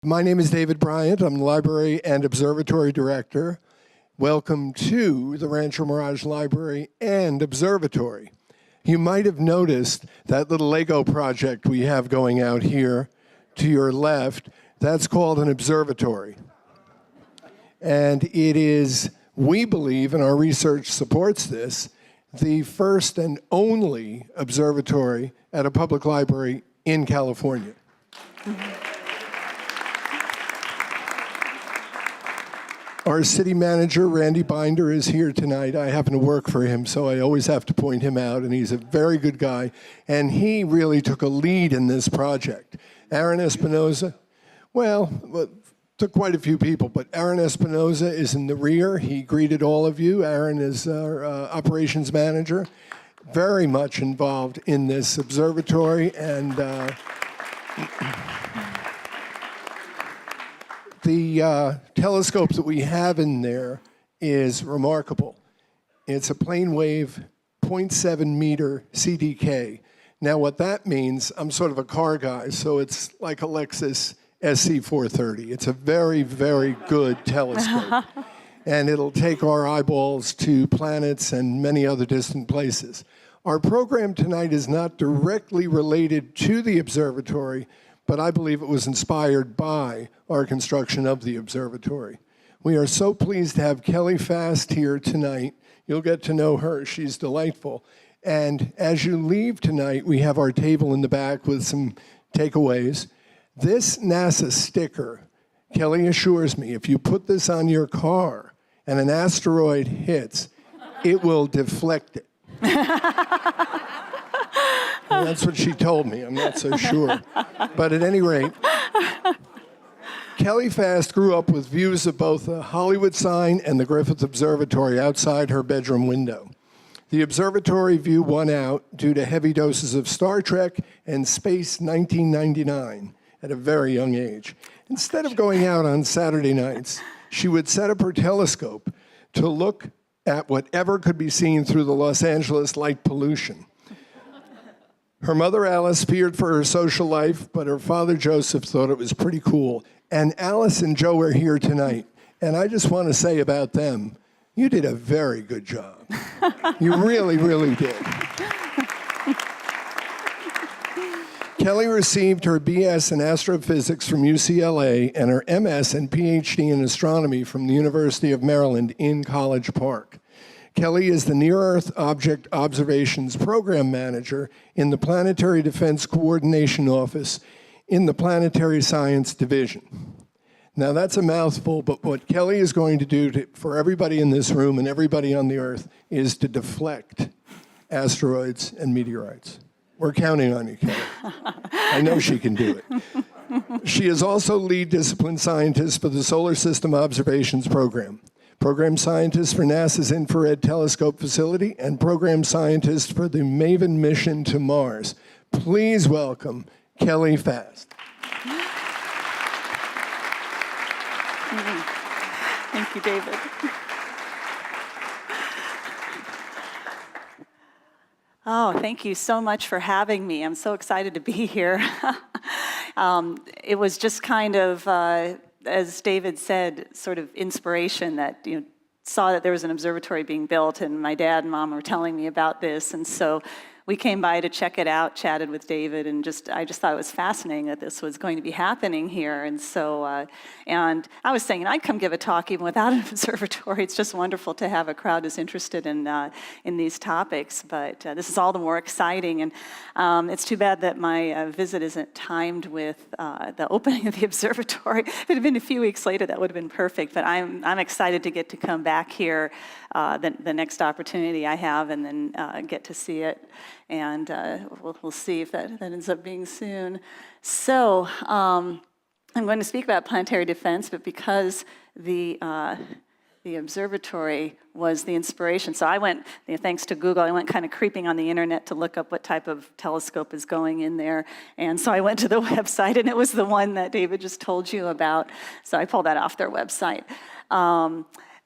My name is David Bryant. I'm the Library and Observatory Director. Welcome to the Rancho Mirage Library and Observatory. You might have noticed that little Lego project we have going out here to your left. That's called an observatory. And it is, we believe, and our research supports this, the first and only observatory at a public library in California. Our city manager, Randy Binder, is here tonight. I happen to work for him, so I always have to point him out, and he's a very good guy. And he really took a lead in this project. Aaron Espinoza, well, took quite a few people, but Aaron Espinoza is in the rear. He greeted all of you. Aaron is our operations manager, very much involved in this observatory, and the telescope that we have in there is remarkable. It's a plane wave 0.7 meter CDK. Now what that means, I'm sort of a car guy, so it's like a Lexus SC430. It's a very, very good telescope. And it'll take our eyeballs to planets and many other distant places. Our program tonight is not directly related to the observatory, but I believe it was inspired by our construction of the observatory. We are so pleased to have Kelly Fast here tonight. You'll get to know her. She's delightful. And as you leave tonight, we have our table in the back with some takeaways. This NASA sticker, Kelly assures me, if you put this on your car and an asteroid hits, it will deflect it. That's what she told me. I'm not so sure. But at any rate, Kelly Fast grew up with views of both the Hollywood sign and the Griffith Observatory outside her bedroom window. The observatory view won out due to heavy doses of Star Trek and Space 1999 at a very young age. Instead of going out on Saturday nights, she would set up her telescope to look at whatever could be seen through the Los Angeles light pollution. Her mother, Alice, feared for her social life, but her father, Joseph, thought it was pretty cool. And Alice and Joe are here tonight. And I just want to say about them, you did a very good job. You really, really did. Kelly received her BS in astrophysics from UCLA and her MS and PhD in astronomy from the University of Maryland in College Park. Kelly is the Near-Earth Object Observations Program Manager in the Planetary Defense Coordination Office in the Planetary Science Division. Now that's a mouthful, but what Kelly is going to do for everybody in this room and everybody on the Earth is to deflect asteroids and meteorites. We're counting on you, Kelly. I know she can do it. She is also lead discipline scientist for the Solar System Observations Program. Program scientist for NASA's Infrared Telescope Facility, and program scientist for the MAVEN mission to Mars. Please welcome Kelly Fast. Thank you, David. Oh, thank you so much for having me. I'm so excited to be here. It was just kind of, as David said, sort of inspiration that, saw that there was an observatory being built, and my dad and mom were telling me about this, and so we came by to check it out, chatted with David, and I just thought it was fascinating that this was going to be happening here. And so, and I was saying I'd come give a talk even without an observatory. It's just wonderful to have a crowd as interested in these topics. But this is all the more exciting. And it's too bad that my visit isn't timed with the opening of the observatory. If it had been a few weeks later, that would have been perfect. But I'm excited to get to come back here the next opportunity I have, and then get to see it. And we'll see if that ends up being soon. So I'm going to speak about planetary defense, but because the observatory was the inspiration. So I went, thanks to Google, I went kind of creeping on the internet to look up what type of telescope is going in there. And so I went to the website, and it was the one that David just told you about. So I pulled that off their website.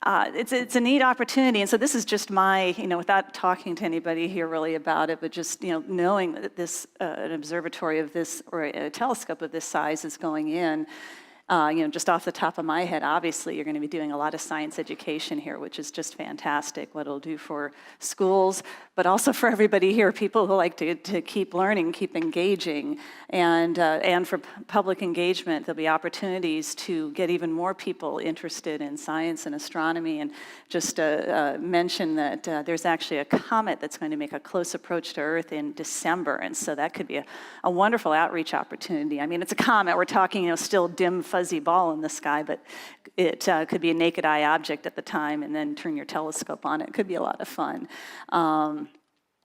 It's a neat opportunity, and so this is just my, without talking to anybody here really about it, but just, knowing that this, an observatory of this, or a telescope of this size is going in, Just off the top of my head, obviously, you're going to be doing a lot of science education here, which is just fantastic, what it'll do for schools, but also for everybody here, people who like to keep learning, keep engaging, and for public engagement, there'll be opportunities to get even more people interested in science and astronomy. And just mention that there's actually a comet that's going to make a close approach to Earth in December, and so that could be a wonderful outreach opportunity. I mean, it's a comet, we're talking, still dim, fuzzy ball in the sky, but it could be a naked eye object at the time, and then turn your telescope on it. It could be a lot of fun.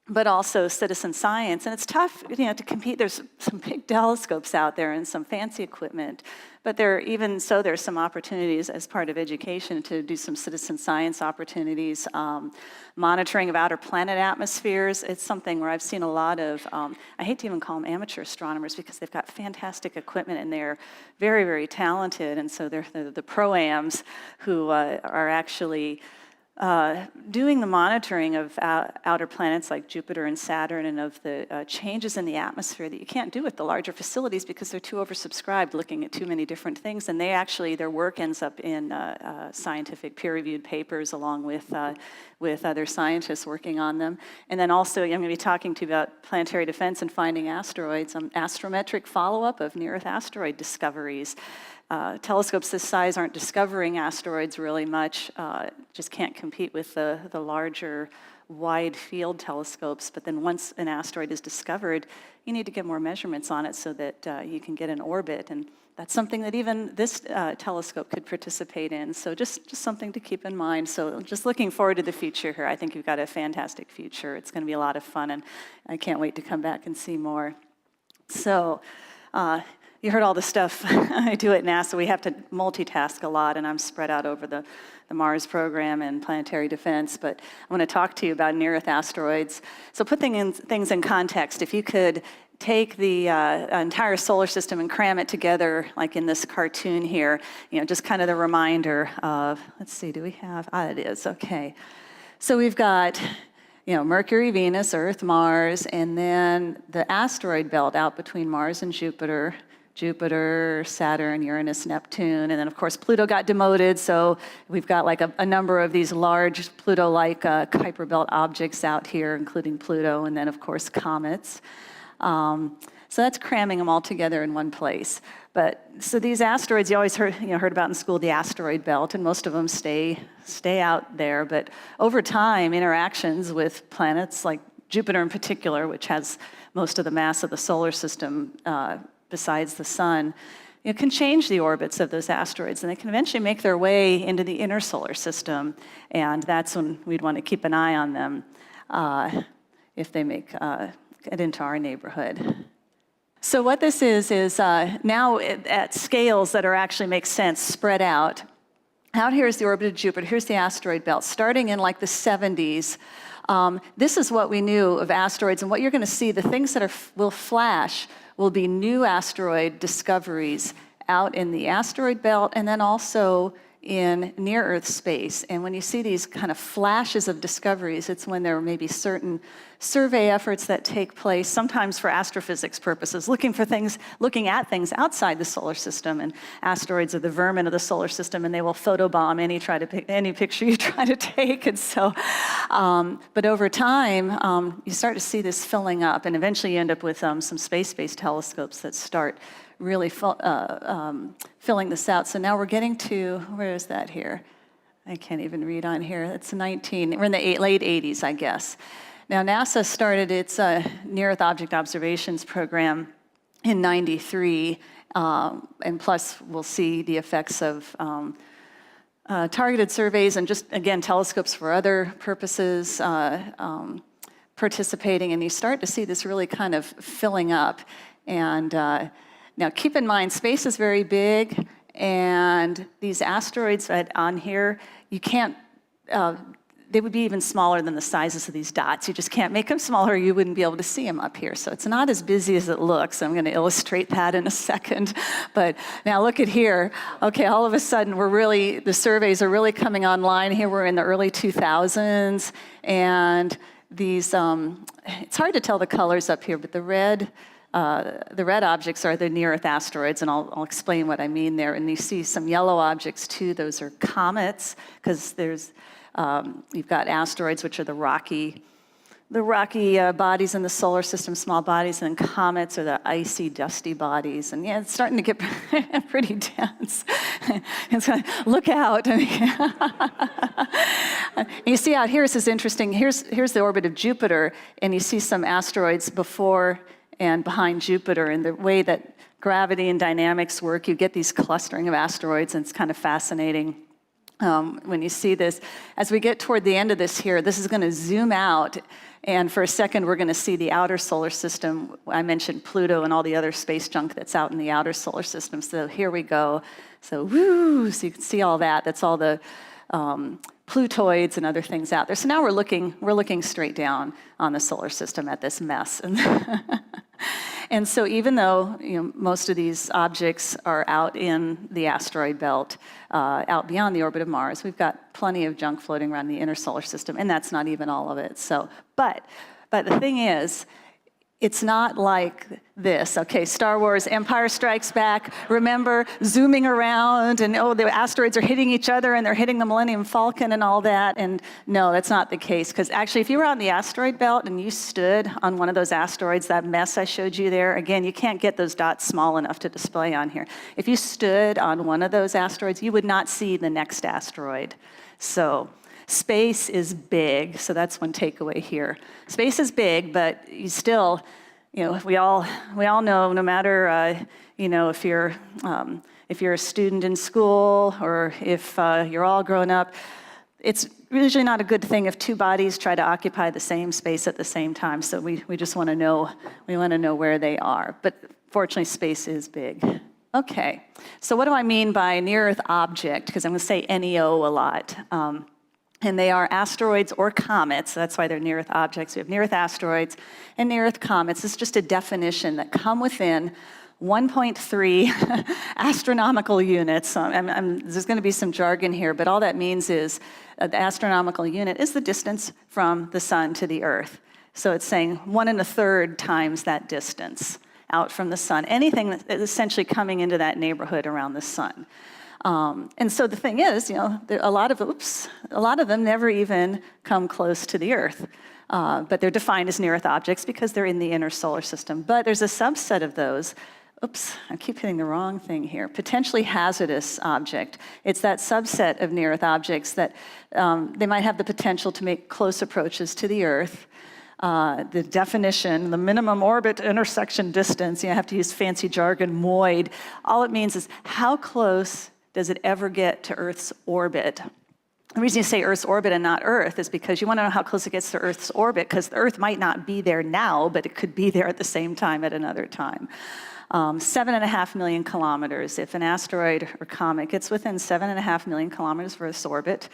But also citizen science, and it's tough, to compete. There's some big telescopes out there and some fancy equipment, but there's some opportunities as part of education to do some citizen science opportunities. Monitoring of outer planet atmospheres, it's something where I've seen a lot of, I hate to even call them amateur astronomers because they've got fantastic equipment and they're very, very talented, and so they're the pro-ams who are actually doing the monitoring of outer planets like Jupiter and Saturn, and of the changes in the atmosphere that you can't do with the larger facilities because they're too oversubscribed, looking at too many different things. And their work ends up in scientific peer-reviewed papers along with other scientists working on them. And then also, I'm going to be talking to you about planetary defense and finding asteroids, astrometric follow-up of near-Earth asteroid discoveries. Telescopes this size aren't discovering asteroids really much, just can't compete with the larger wide field telescopes. But then once an asteroid is discovered, you need to get more measurements on it so that you can get an orbit. And that's something that even this telescope could participate in. So just something to keep in mind. So just looking forward to the future here. I think you've got a fantastic future. It's going to be a lot of fun, and I can't wait to come back and see more. So, you heard all the stuff I do at NASA. We have to multitask a lot, and I'm spread out over the Mars program and planetary defense. But I want to talk to you about near-Earth asteroids. So put things in context. If you could take the entire solar system and cram it together, like in this cartoon here, just kind of the reminder of, let's see, do we have, it is, okay. So we've got Mercury, Venus, Earth, Mars, and then the asteroid belt out between Mars and Jupiter, Saturn, Uranus, Neptune, and then of course Pluto got demoted, so we've got like a number of these large Pluto-like Kuiper belt objects out here, including Pluto, and then of course comets. So that's cramming them all together in one place. So these asteroids you always heard about in school, the asteroid belt, and most of them stay out there. But over time, interactions with planets like Jupiter in particular, which has most of the mass of the solar system besides the sun, can change the orbits of those asteroids, and they can eventually make their way into the inner solar system, and that's when we'd want to keep an eye on them if they get into our neighborhood. So what this is now at scales that actually make sense, spread out. Out here is the orbit of Jupiter. Here's the asteroid belt, starting in like the 70s. This is what we knew of asteroids, and what you're going to see, the things that will flash will be new asteroid discoveries out in the asteroid belt, and then also in near-Earth space. And when you see these kind of flashes of discoveries, it's when there may be certain survey efforts that take place, sometimes for astrophysics purposes, looking at things outside the solar system. And asteroids are the vermin of the solar system, and they will photobomb any picture you try to take. And so, but over time, you start to see this filling up, and eventually you end up with some space-based telescopes that start really filling this out. So now we're getting to, where is that here? I can't even read on here. It's 19, we're in the late 80s, I guess. Now NASA started its Near-Earth Object Observations program in '93, and plus we'll see the effects of targeted surveys and just, again, telescopes for other purposes participating, and you start to see this really kind of filling up. And now, keep in mind, space is very big, and these asteroids on here, you can't, they would be even smaller than the sizes of these dots. You just can't make them smaller, or you wouldn't be able to see them up here. So it's not as busy as it looks. I'm going to illustrate that in a second. But now look at here. Okay, all of a sudden, the surveys are really coming online. Here we're in the early 2000s, and these, it's hard to tell the colors up here, but the red the red objects are the near-Earth asteroids, and I'll explain what I mean there. And you see some yellow objects too. Those are comets, because you've got asteroids, which are the rocky bodies in the solar system, small bodies, and then comets are the icy, dusty bodies. And yeah, it's starting to get pretty dense. It's like, look out. And you see out here, this is interesting. Here's the orbit of Jupiter, and you see some asteroids before and behind Jupiter. And the way that gravity and dynamics work, you get these clustering of asteroids, and it's kind of fascinating. When you see this. As we get toward the end of this here, this is going to zoom out, and for a second we're going to see the outer solar system. I mentioned Pluto and all the other space junk that's out in the outer solar system. So here we go. So woo! So you can see all that. That's all the Plutoids and other things out there. So now we're looking straight down on the solar system at this mess. And so even though most of these objects are out in the asteroid belt, out beyond the orbit of Mars, we've got plenty of junk floating around the inner solar system, and that's not even all of it. So, but the thing is, it's not like this. Okay, Star Wars, Empire Strikes Back, remember zooming around and the asteroids are hitting each other and they're hitting the Millennium Falcon and all that. And no, that's not the case. Because actually, if you were out in the asteroid belt and you stood on one of those asteroids, that mess I showed you there, again, you can't get those dots small enough to display on here. If you stood on one of those asteroids, you would not see the next asteroid. So space is big, so that's one takeaway here. Space is big, but you still, we all know, no matter, if you're a student in school or if you're all grown up, it's usually not a good thing if two bodies try to occupy the same space at the same time. So we just want to know, where they are. But fortunately, space is big. Okay, so what do I mean by near-Earth object? Because I'm going to say NEO a lot. And they are asteroids or comets. So that's why they're near-Earth objects. We have near-Earth asteroids and near-Earth comets. It's just a definition that come within 1.3 astronomical units. There's going to be some jargon here, but all that means is the astronomical unit is the distance from the sun to the Earth. So it's saying 1 1/3 times that distance out from the sun. Anything that's essentially coming into that neighborhood around the sun. And so the thing is, a lot of them never even come close to the Earth. But they're defined as near-Earth objects because they're in the inner solar system. But there's a subset of those. Oops, I keep hitting the wrong thing here. Potentially hazardous object. It's that subset of near-Earth objects that they might have the potential to make close approaches to the Earth. The definition, the minimum orbit intersection distance, you have to use fancy jargon, MOID. All it means is how close does it ever get to Earth's orbit? The reason you say Earth's orbit and not Earth is because you want to know how close it gets to Earth's orbit, because the Earth might not be there now, but it could be there at the same time at another time. 7.5 million kilometers. If an asteroid or comet gets within 7.5 million kilometers of Earth's orbit,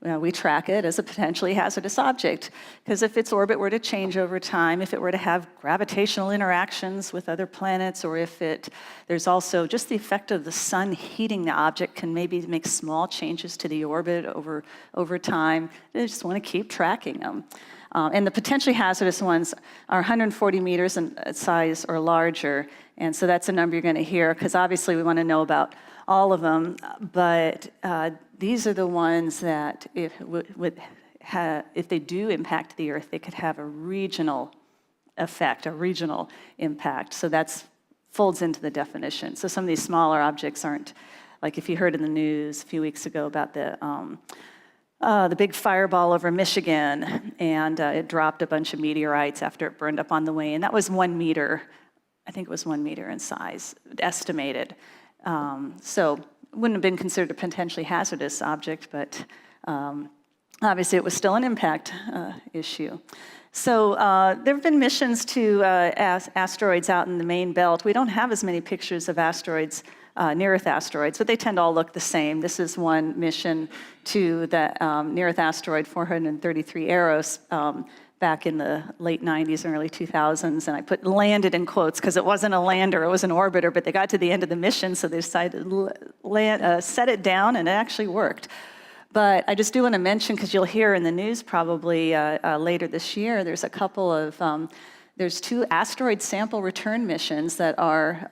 we track it as a potentially hazardous object, because if its orbit were to change over time, if it were to have gravitational interactions with other planets, or if there's also just the effect of the sun heating the object can maybe make small changes to the orbit over time. They just want to keep tracking them. And the potentially hazardous ones are 140 meters in size or larger, and so that's a number you're going to hear, because obviously we want to know about all of them, but these are the ones that if they do impact the Earth, they could have a regional effect, a regional impact. So that folds into the definition. So some of these smaller objects aren't, like if you heard in the news a few weeks ago about the big fireball over Michigan, and it dropped a bunch of meteorites after it burned up on the way, and that was 1 meter. I think it was 1 meter in size, estimated. So wouldn't have been considered a potentially hazardous object, but obviously it was still an impact issue. So there have been missions to asteroids out in the main belt. We don't have as many pictures of asteroids, near-Earth asteroids, but they tend to all look the same. This is one mission to the near-Earth asteroid 433 Eros, back in the late 90s and early 2000s, and I put landed in quotes because it wasn't a lander, it was an orbiter, but they got to the end of the mission, so they decided to set it down, and it actually worked. But I just do want to mention, because you'll hear in the news probably later this year, there's a couple of there's 2 asteroid sample return missions that are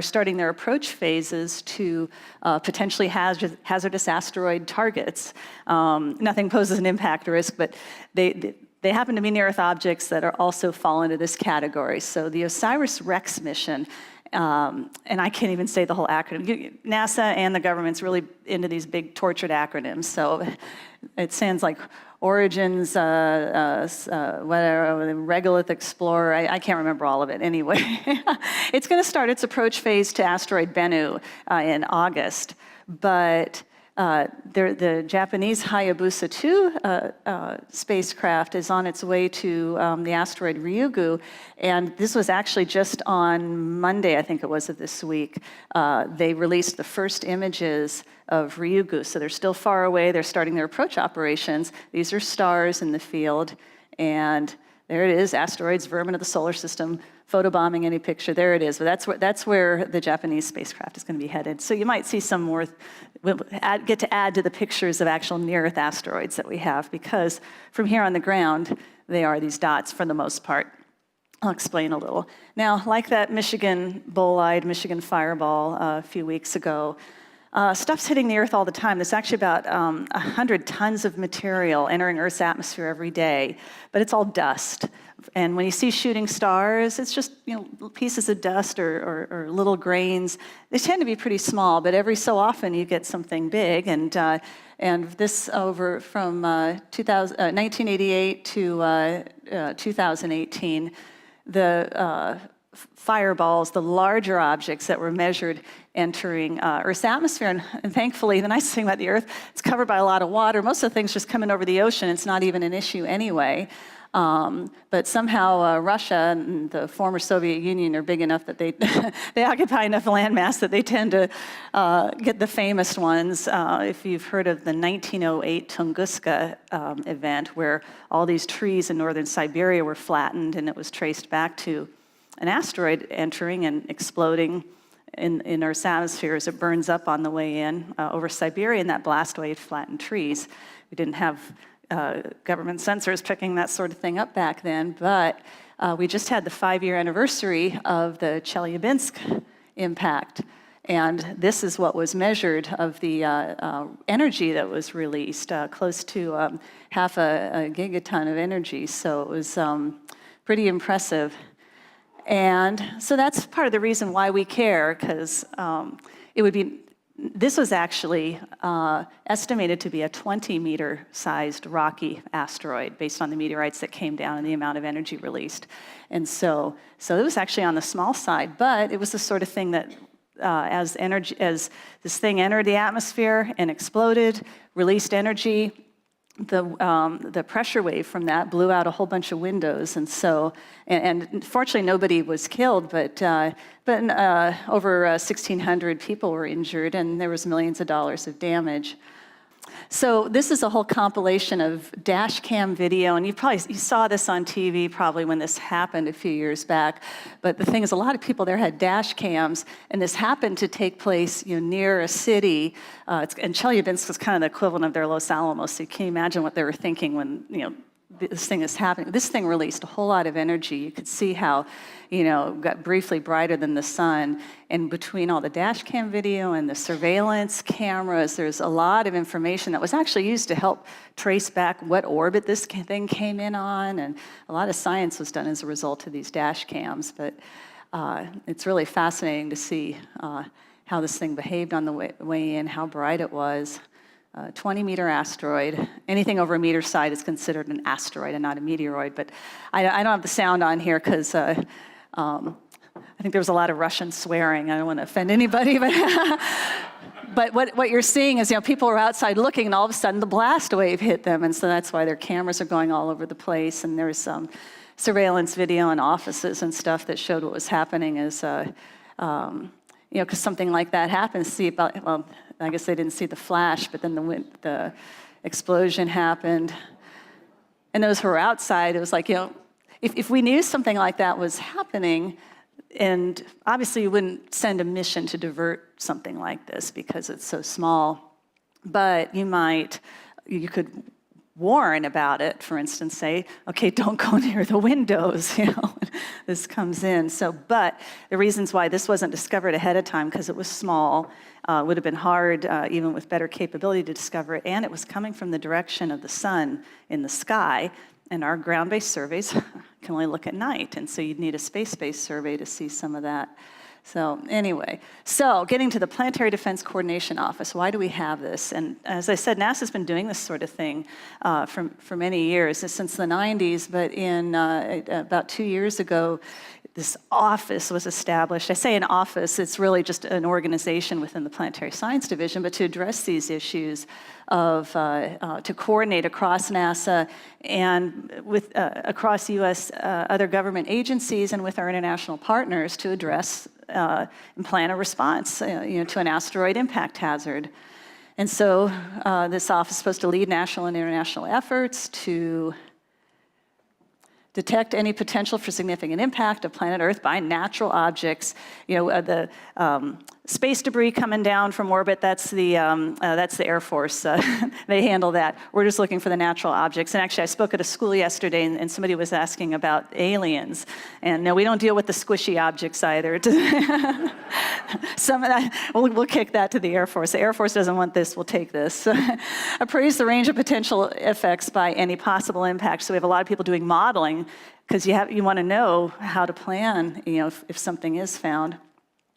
starting their approach phases to potentially hazardous asteroid targets. Nothing poses an impact risk, but they happen to be near-Earth objects that are also fall into this category. So the OSIRIS-REx mission, and I can't even say the whole acronym. NASA and the government's really into these big tortured acronyms. So it sounds like Origins, whatever, Regolith Explorer, I can't remember all of it anyway. It's going to start its approach phase to asteroid Bennu in August, but the Japanese Hayabusa 2 spacecraft is on its way to the asteroid Ryugu, and this was actually just on Monday, I think it was, of this week. They released the first images of Ryugu, so they're still far away. They're starting their approach operations. These are stars in the field, and there it is, asteroids, vermin of the solar system, photobombing any picture. There it is. But that's where the Japanese spacecraft is going to be headed. So you might see some more, get to add to the pictures of actual near-Earth asteroids that we have, because from here on the ground, they are these dots for the most part. I'll explain a little. Now, like that Michigan bolide, Michigan fireball a few weeks ago, stuff's hitting the Earth all the time. There's actually about 100 tons of material entering Earth's atmosphere every day, but it's all dust. And when you see shooting stars, it's just pieces of dust or little grains. They tend to be pretty small, but every so often you get something big. And this over from 1988 to 2018, the fireballs, the larger objects that were measured entering Earth's atmosphere. And thankfully, the nice thing about the Earth, it's covered by a lot of water. Most of the things just coming over the ocean. It's not even an issue anyway. But somehow Russia and the former Soviet Union are big enough that they occupy enough landmass that they tend to get the famous ones. If you've heard of the 1908 Tunguska event, where all these trees in northern Siberia were flattened, and it was traced back to an asteroid entering and exploding in Earth's atmosphere as it burns up on the way in over Siberia, and that blast wave flattened trees. We didn't have government sensors picking that sort of thing up back then, but we just had the 5-year anniversary of the Chelyabinsk impact, and this is what was measured of the energy that was released, close to half a gigaton of energy, so it was pretty impressive. And so that's part of the reason why we care, because this was actually estimated to be a 20-meter sized rocky asteroid based on the meteorites that came down and the amount of energy released. And so it was actually on the small side, but it was the sort of thing that as this thing entered the atmosphere and exploded, released energy, the pressure wave from that blew out a whole bunch of windows, and fortunately nobody was killed, but over 1,600 people were injured, and there was millions of dollars of damage. So this is a whole compilation of dash cam video, and you saw this on TV probably when this happened a few years back. But the thing is, a lot of people there had dash cams, and this happened to take place near a city. And Chelyabinsk was kind of the equivalent of their Los Alamos. So you can imagine what they were thinking when this thing is happening. This thing released a whole lot of energy. You could see how, got briefly brighter than the sun. And between all the dash cam video and the surveillance cameras, there's a lot of information that was actually used to help trace back what orbit this thing came in on. And a lot of science was done as a result of these dash cams. But it's really fascinating to see how this thing behaved on the way in, how bright it was. 20-meter asteroid. Anything over a meter side is considered an asteroid and not a meteoroid. But I don't have the sound on here because I think there was a lot of Russian swearing. I don't want to offend anybody, but what you're seeing is people were outside looking, and all of a sudden the blast wave hit them, and so that's why their cameras are going all over the place. And there's surveillance video in offices and stuff that showed what was happening. Because something like that happens. I guess they didn't see the flash, but then the explosion happened. And those who were outside, it was like, if we knew something like that was happening, and obviously you wouldn't send a mission to divert something like this because it's so small, but you could warn about it, for instance, say, okay, don't go near the windows, when this comes in. So, but the reasons why this wasn't discovered ahead of time, because it was small, would have been hard, even with better capability, to discover it, and it was coming from the direction of the sun in the sky, and our ground-based surveys can only look at night, and so you'd need a space-based survey to see some of that. So anyway, getting to the Planetary Defense Coordination Office, why do we have this? And as I said, NASA's been doing this sort of thing for many years, since the 90s, but in about 2 years ago, this office was established. I say an office, it's really just an organization within the Planetary Science Division, but to address these issues of, to coordinate across NASA and with across U.S. Other government agencies and with our international partners to address and plan a response, to an asteroid impact hazard. And so this office is supposed to lead national and international efforts to detect any potential for significant impact of planet Earth by natural objects. The space debris coming down from orbit, that's the Air Force. They handle that. We're just looking for the natural objects. And actually, I spoke at a school yesterday, and somebody was asking about aliens. And no, we don't deal with the squishy objects either. Some of that, we'll kick that to the Air Force. The Air Force doesn't want this, we'll take this. Appraise the range of potential effects by any possible impact. So we have a lot of people doing modeling, because you want to know how to plan, if something is found,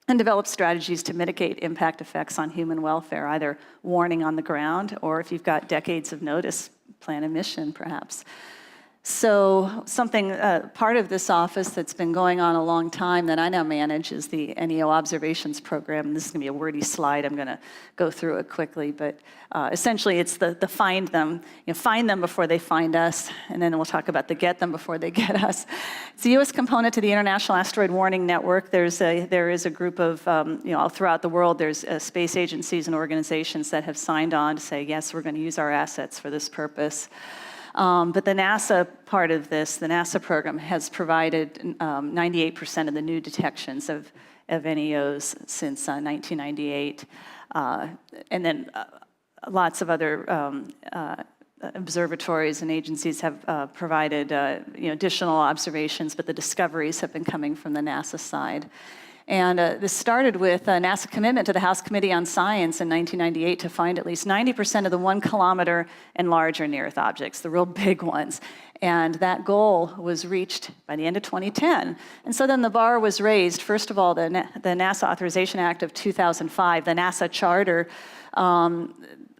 and develop strategies to mitigate impact effects on human welfare, either warning on the ground, or if you've got decades of notice, plan a mission, perhaps. So part of this office that's been going on a long time that I now manage is the NEO Observations Program. This is going to be a wordy slide. I'm going to go through it quickly, but essentially it's the find them. Find them before they find us, and then we'll talk about the get them before they get us. It's a U.S. component to the International Asteroid Warning Network. There is a group of, all throughout the world, there's space agencies and organizations that have signed on to say, yes, we're going to use our assets for this purpose. But the NASA part of this, the NASA program, has provided 98% of the new detections of NEOs since 1998. And then lots of other observatories and agencies have provided additional observations, but the discoveries have been coming from the NASA side. And this started with a NASA commitment to the House Committee on Science in 1998 to find at least 90% of the 1 kilometer and larger near-Earth objects, the real big ones. And that goal was reached by the end of 2010. And so then the bar was raised. First of all, the NASA Authorization Act of 2005, the NASA Charter,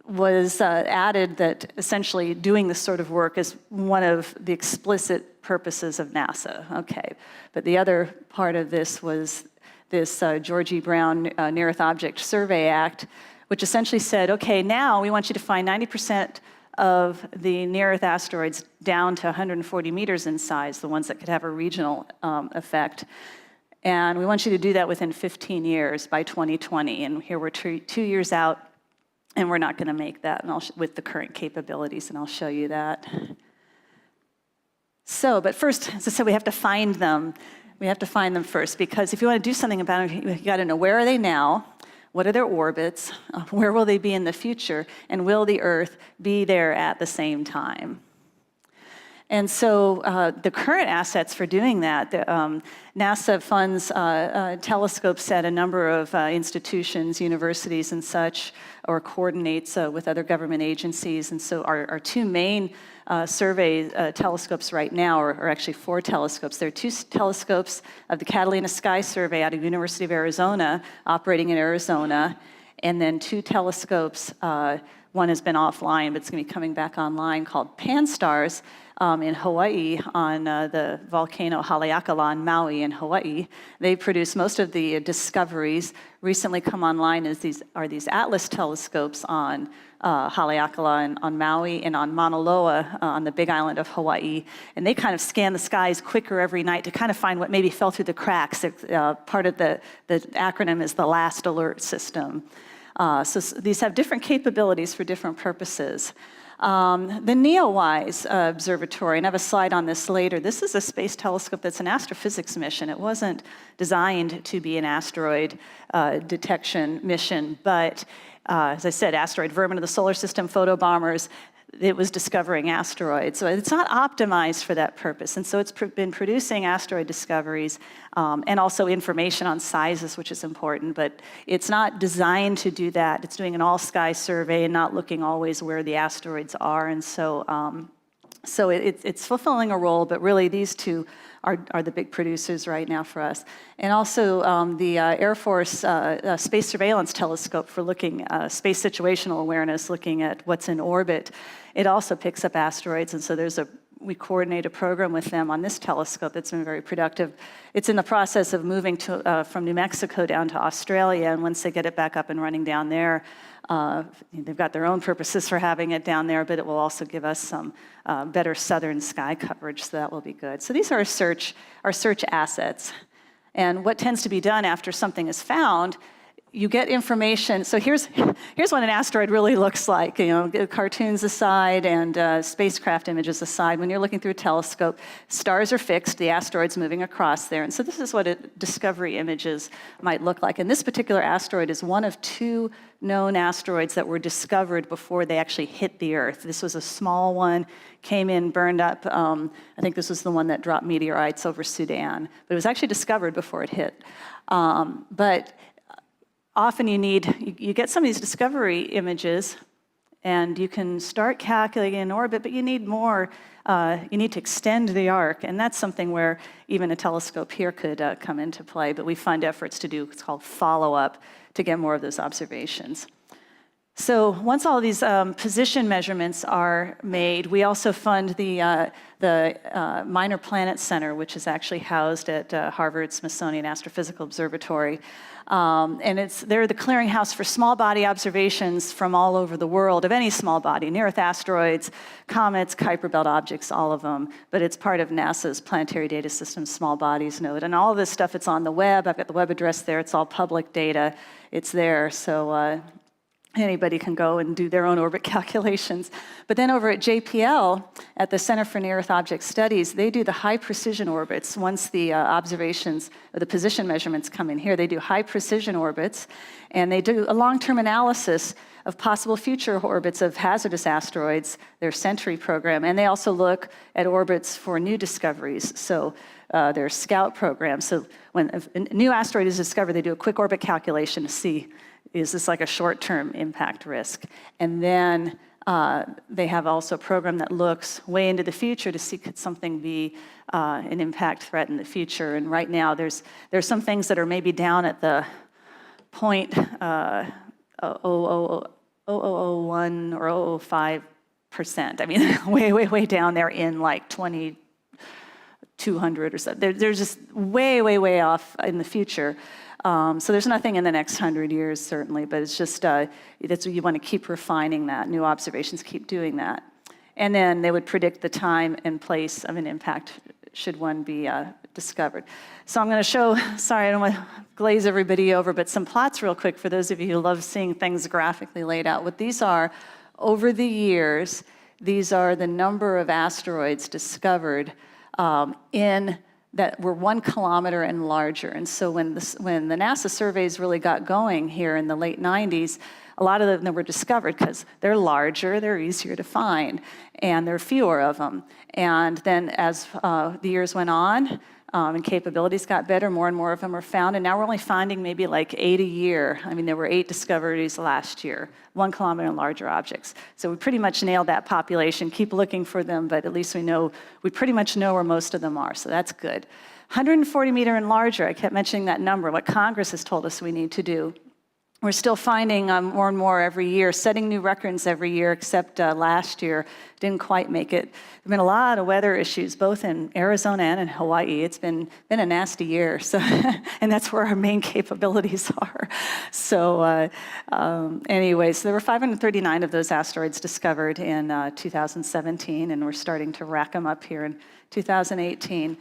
was added that essentially doing this sort of work is one of the explicit purposes of NASA. Okay, but the other part of this was this George E. Brown Near-Earth Object Survey Act, which essentially said, okay, now we want you to find 90% of the near-Earth asteroids down to 140 meters in size, the ones that could have a regional effect. And we want you to do that within 15 years by 2020. And here we're 2 years out, and we're not going to make that with the current capabilities, and I'll show you that. So, but first, as I said, we have to find them. We have to find them first, because if you want to do something about them, you got to know, where are they now? What are their orbits? Where will they be in the future? And will the Earth be there at the same time? And so the current assets for doing that, NASA funds telescopes at a number of institutions, universities and such, or coordinates with other government agencies. And so our 2 main survey telescopes right now are actually 4 telescopes. There are 2 telescopes of the Catalina Sky Survey out of University of Arizona, operating in Arizona, and then 2 telescopes. One has been offline, but it's going to be coming back online, called Pan-STARRS in Hawaii on the volcano Haleakala in Maui in Hawaii. They produce most of the discoveries. Recently come online are these Atlas telescopes on Haleakala on Maui and on Mauna Loa on the Big Island of Hawaii. And they kind of scan the skies quicker every night to kind of find what maybe fell through the cracks. Part of the acronym is the Last Alert System. So these have different capabilities for different purposes. The NEOWISE Observatory, and I have a slide on this later, this is a space telescope that's an astrophysics mission. It wasn't designed to be an asteroid detection mission, but as I said, asteroid vermin of the solar system, photobombers, it was discovering asteroids. So it's not optimized for that purpose. And so it's been producing asteroid discoveries and also information on sizes, which is important, but it's not designed to do that. It's doing an all-sky survey and not looking always where the asteroids are. And so, it's fulfilling a role, but really these two are the big producers right now for us. And also the Air Force Space Surveillance Telescope for looking space situational awareness, looking at what's in orbit. It also picks up asteroids, and so we coordinate a program with them on this telescope that's been very productive. It's in the process of moving from New Mexico down to Australia, and once they get it back up and running down there, they've got their own purposes for having it down there, but it will also give us some better southern sky coverage, so that will be good. So these are our search assets. And what tends to be done after something is found, you get information. So here's what an asteroid really looks like. Cartoons aside and spacecraft images aside, when you're looking through a telescope, stars are fixed, the asteroid's moving across there. And so this is what discovery images might look like. And this particular asteroid is one of 2 known asteroids that were discovered before they actually hit the Earth. This was a small one, came in, burned up. I think this was the one that dropped meteorites over Sudan. But it was actually discovered before it hit. But often you get some of these discovery images, and you can start calculating in orbit, but you need more. You need to extend the arc, and that's something where even a telescope here could come into play, but we fund efforts to do what's called follow-up to get more of those observations. So once all of these position measurements are made, we also fund the Minor Planet Center, which is actually housed at Harvard-Smithsonian Astrophysical Observatory. And they're the clearinghouse for small body observations from all over the world of any small body, near-Earth asteroids, comets, Kuiper Belt objects, all of them. But it's part of NASA's Planetary Data System Small Bodies Node. And all of this stuff, it's on the web. I've got the web address there. It's all public data. It's there. So anybody can go and do their own orbit calculations. But then over at JPL, at the Center for Near-Earth Object Studies, they do the high-precision orbits. Once the observations, or the position measurements come in here, they do high-precision orbits, and they do a long-term analysis of possible future orbits of hazardous asteroids, their Sentry program, and they also look at orbits for new discoveries. So their Scout program. So when a new asteroid is discovered, they do a quick orbit calculation to see, is this like a short-term impact risk? And then they have also a program that looks way into the future to see could something be an impact threat in the future. And right now, there's some things that are maybe down at the 0.0001 or 0.005%. I mean, way down there in like 2200 or so. They're just way off in the future. So there's nothing in the next 100 years, certainly, but it's just, that's what you want to keep refining that. New observations keep doing that. And then they would predict the time and place of an impact should one be discovered. So I'm going to show, sorry, I don't want to glaze everybody over, but some plots real quick for those of you who love seeing things graphically laid out. What these are, over the years, these are the number of asteroids discovered that were 1 kilometer and larger. And so when the NASA surveys really got going here in the late 90s, a lot of them were discovered because they're larger, they're easier to find, and there are fewer of them. And then as the years went on, and capabilities got better, more and more of them were found, and now we're only finding maybe like 8 a year. I mean, there were 8 discoveries last year, 1 kilometer and larger objects. So we pretty much nailed that population. Keep looking for them, but at least we pretty much know where most of them are, so that's good. 140 meter and larger, I kept mentioning that number, what Congress has told us we need to do. We're still finding more and more every year, setting new records every year, except last year didn't quite make it. There have been a lot of weather issues, both in Arizona and in Hawaii. It's been a nasty year, so and that's where our main capabilities are. So anyways, there were 539 of those asteroids discovered in 2017, and we're starting to rack them up here in 2018.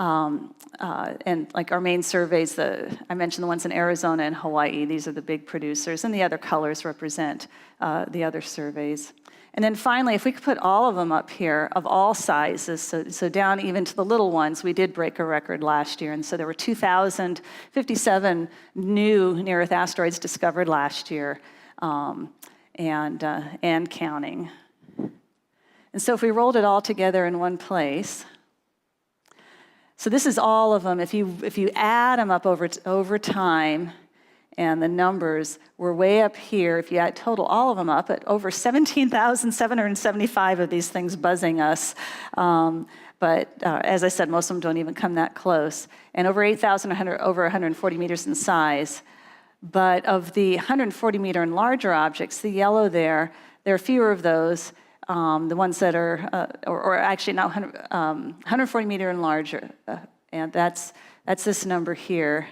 And like our main surveys, I mentioned the ones in Arizona and Hawaii, these are the big producers, and the other colors represent the other surveys. And then finally, if we could put all of them up here of all sizes, so down even to the little ones, we did break a record last year, and so there were 2,057 new near-Earth asteroids discovered last year, and counting. And so if we rolled it all together in one place, so this is all of them. If you add them up over time, and the numbers were way up here, if you add total all of them up, at over 17,775 of these things buzzing us. But as I said, most of them don't even come that close. And over 8,100, over 140 meters in size. But of the 140 meter and larger objects, the yellow there are fewer of those. The ones that are, or actually not 140 meter and larger. And that's this number here,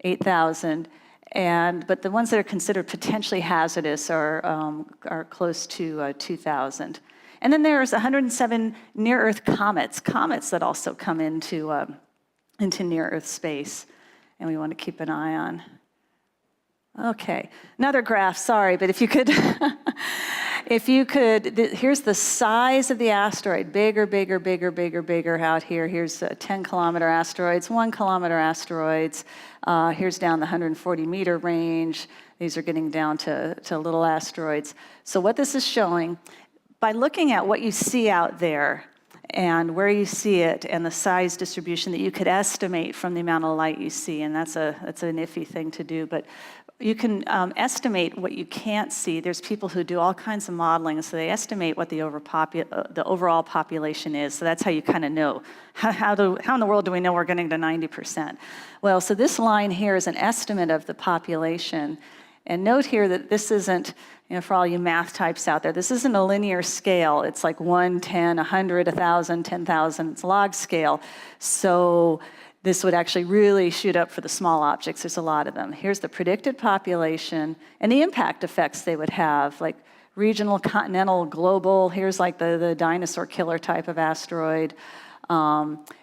8,000. But the ones that are considered potentially hazardous are close to 2,000. And then there's 107 near-Earth comets that also come into near-Earth space, and we want to keep an eye on. Okay, another graph, sorry, but if you could, here's the size of the asteroid, bigger out here. Here's 10-kilometer asteroids, 1-kilometer asteroids. Here's down the 140-meter range. These are getting down to little asteroids. So what this is showing, by looking at what you see out there and where you see it and the size distribution that you could estimate from the amount of light you see, and that's an iffy thing to do, but you can estimate what you can't see. There's people who do all kinds of modeling, so they estimate what the overall population is. So that's how you kind of know. How in the world do we know we're getting to 90%? Well, so this line here is an estimate of the population. And note here that this isn't, for all you math types out there, this isn't a linear scale. It's like 1, 10, 100, 1,000, 10,000. It's log scale. So this would actually really shoot up for the small objects. There's a lot of them. Here's the predicted population and the impact effects they would have, like regional, continental, global. Here's like the dinosaur killer type of asteroid.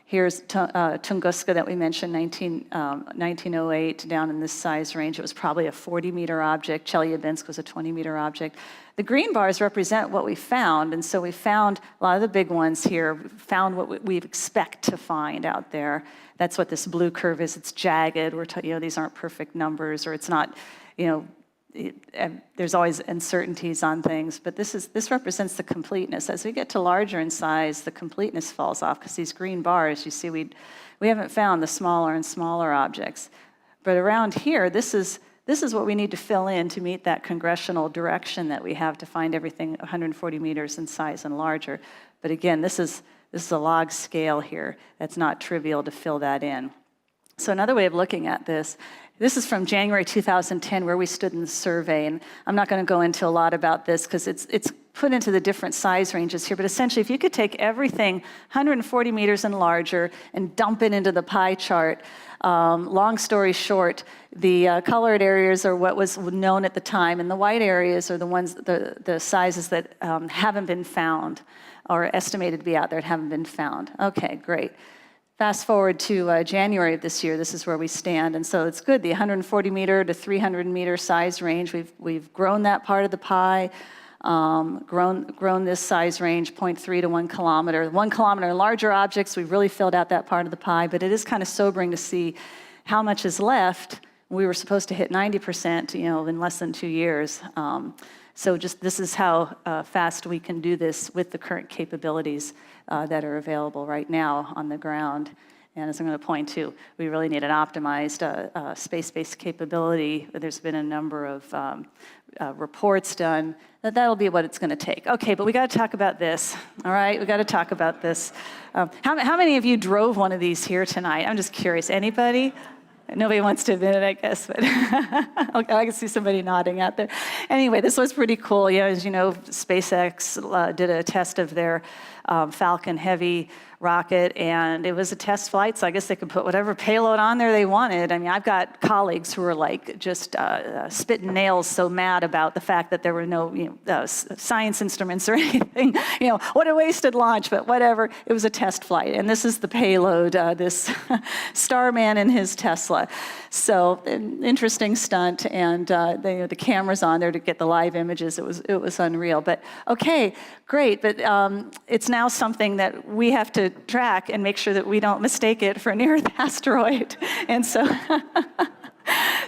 Here's Tunguska that we mentioned, 1908, down in this size range. It was probably a 40-meter object. Chelyabinsk was a 20-meter object. The green bars represent what we found, and so we found a lot of the big ones here, found what we expect to find out there. That's what this blue curve is. It's jagged. These aren't perfect numbers, or it's not, there's always uncertainties on things, but this represents the completeness. As we get to larger in size, the completeness falls off, because these green bars, you see, we haven't found the smaller and smaller objects. But around here, this is what we need to fill in to meet that congressional direction that we have to find everything 140 meters in size and larger. But again, this is a log scale here. That's not trivial to fill that in. So another way of looking at this is from January 2010, where we stood in the survey, and I'm not going to go into a lot about this because it's put into the different size ranges here, but essentially if you could take everything 140 meters and larger and dump it into the pie chart, long story short, the colored areas are what was known at the time, and the white areas are the ones, the sizes that haven't been found or estimated to be out there and haven't been found. Okay, great. Fast forward to January of this year, this is where we stand, and so it's good. The 140 meter to 300 meter size range, we've grown that part of the pie, grown this size range, 0.3 to 1 kilometer. 1 kilometer and larger objects, we've really filled out that part of the pie, but it is kind of sobering to see how much is left. We were supposed to hit 90%, in less than 2 years. So this is how fast we can do this with the current capabilities that are available right now on the ground. And as I'm going to point to, we really need an optimized space-based capability. There's been a number of reports done. That'll be what it's going to take. Okay, but we got to talk about this. All right, we got to talk about this. How many of you drove one of these here tonight? I'm just curious. Anybody? Nobody wants to admit it, I guess, but okay, I can see somebody nodding out there. Anyway, this was pretty cool. As you know, SpaceX did a test of their Falcon Heavy rocket, and it was a test flight, so I guess they could put whatever payload on there they wanted. I mean, I've got colleagues who are like just spitting nails, so mad about the fact that there were no science instruments or anything. What a wasted launch, but whatever. It was a test flight, and this is the payload, this Starman and his Tesla. So an interesting stunt, and the camera's on there to get the live images. It was unreal. But okay, great. But it's now something that we have to track and make sure that we don't mistake it for a near-Earth asteroid. And so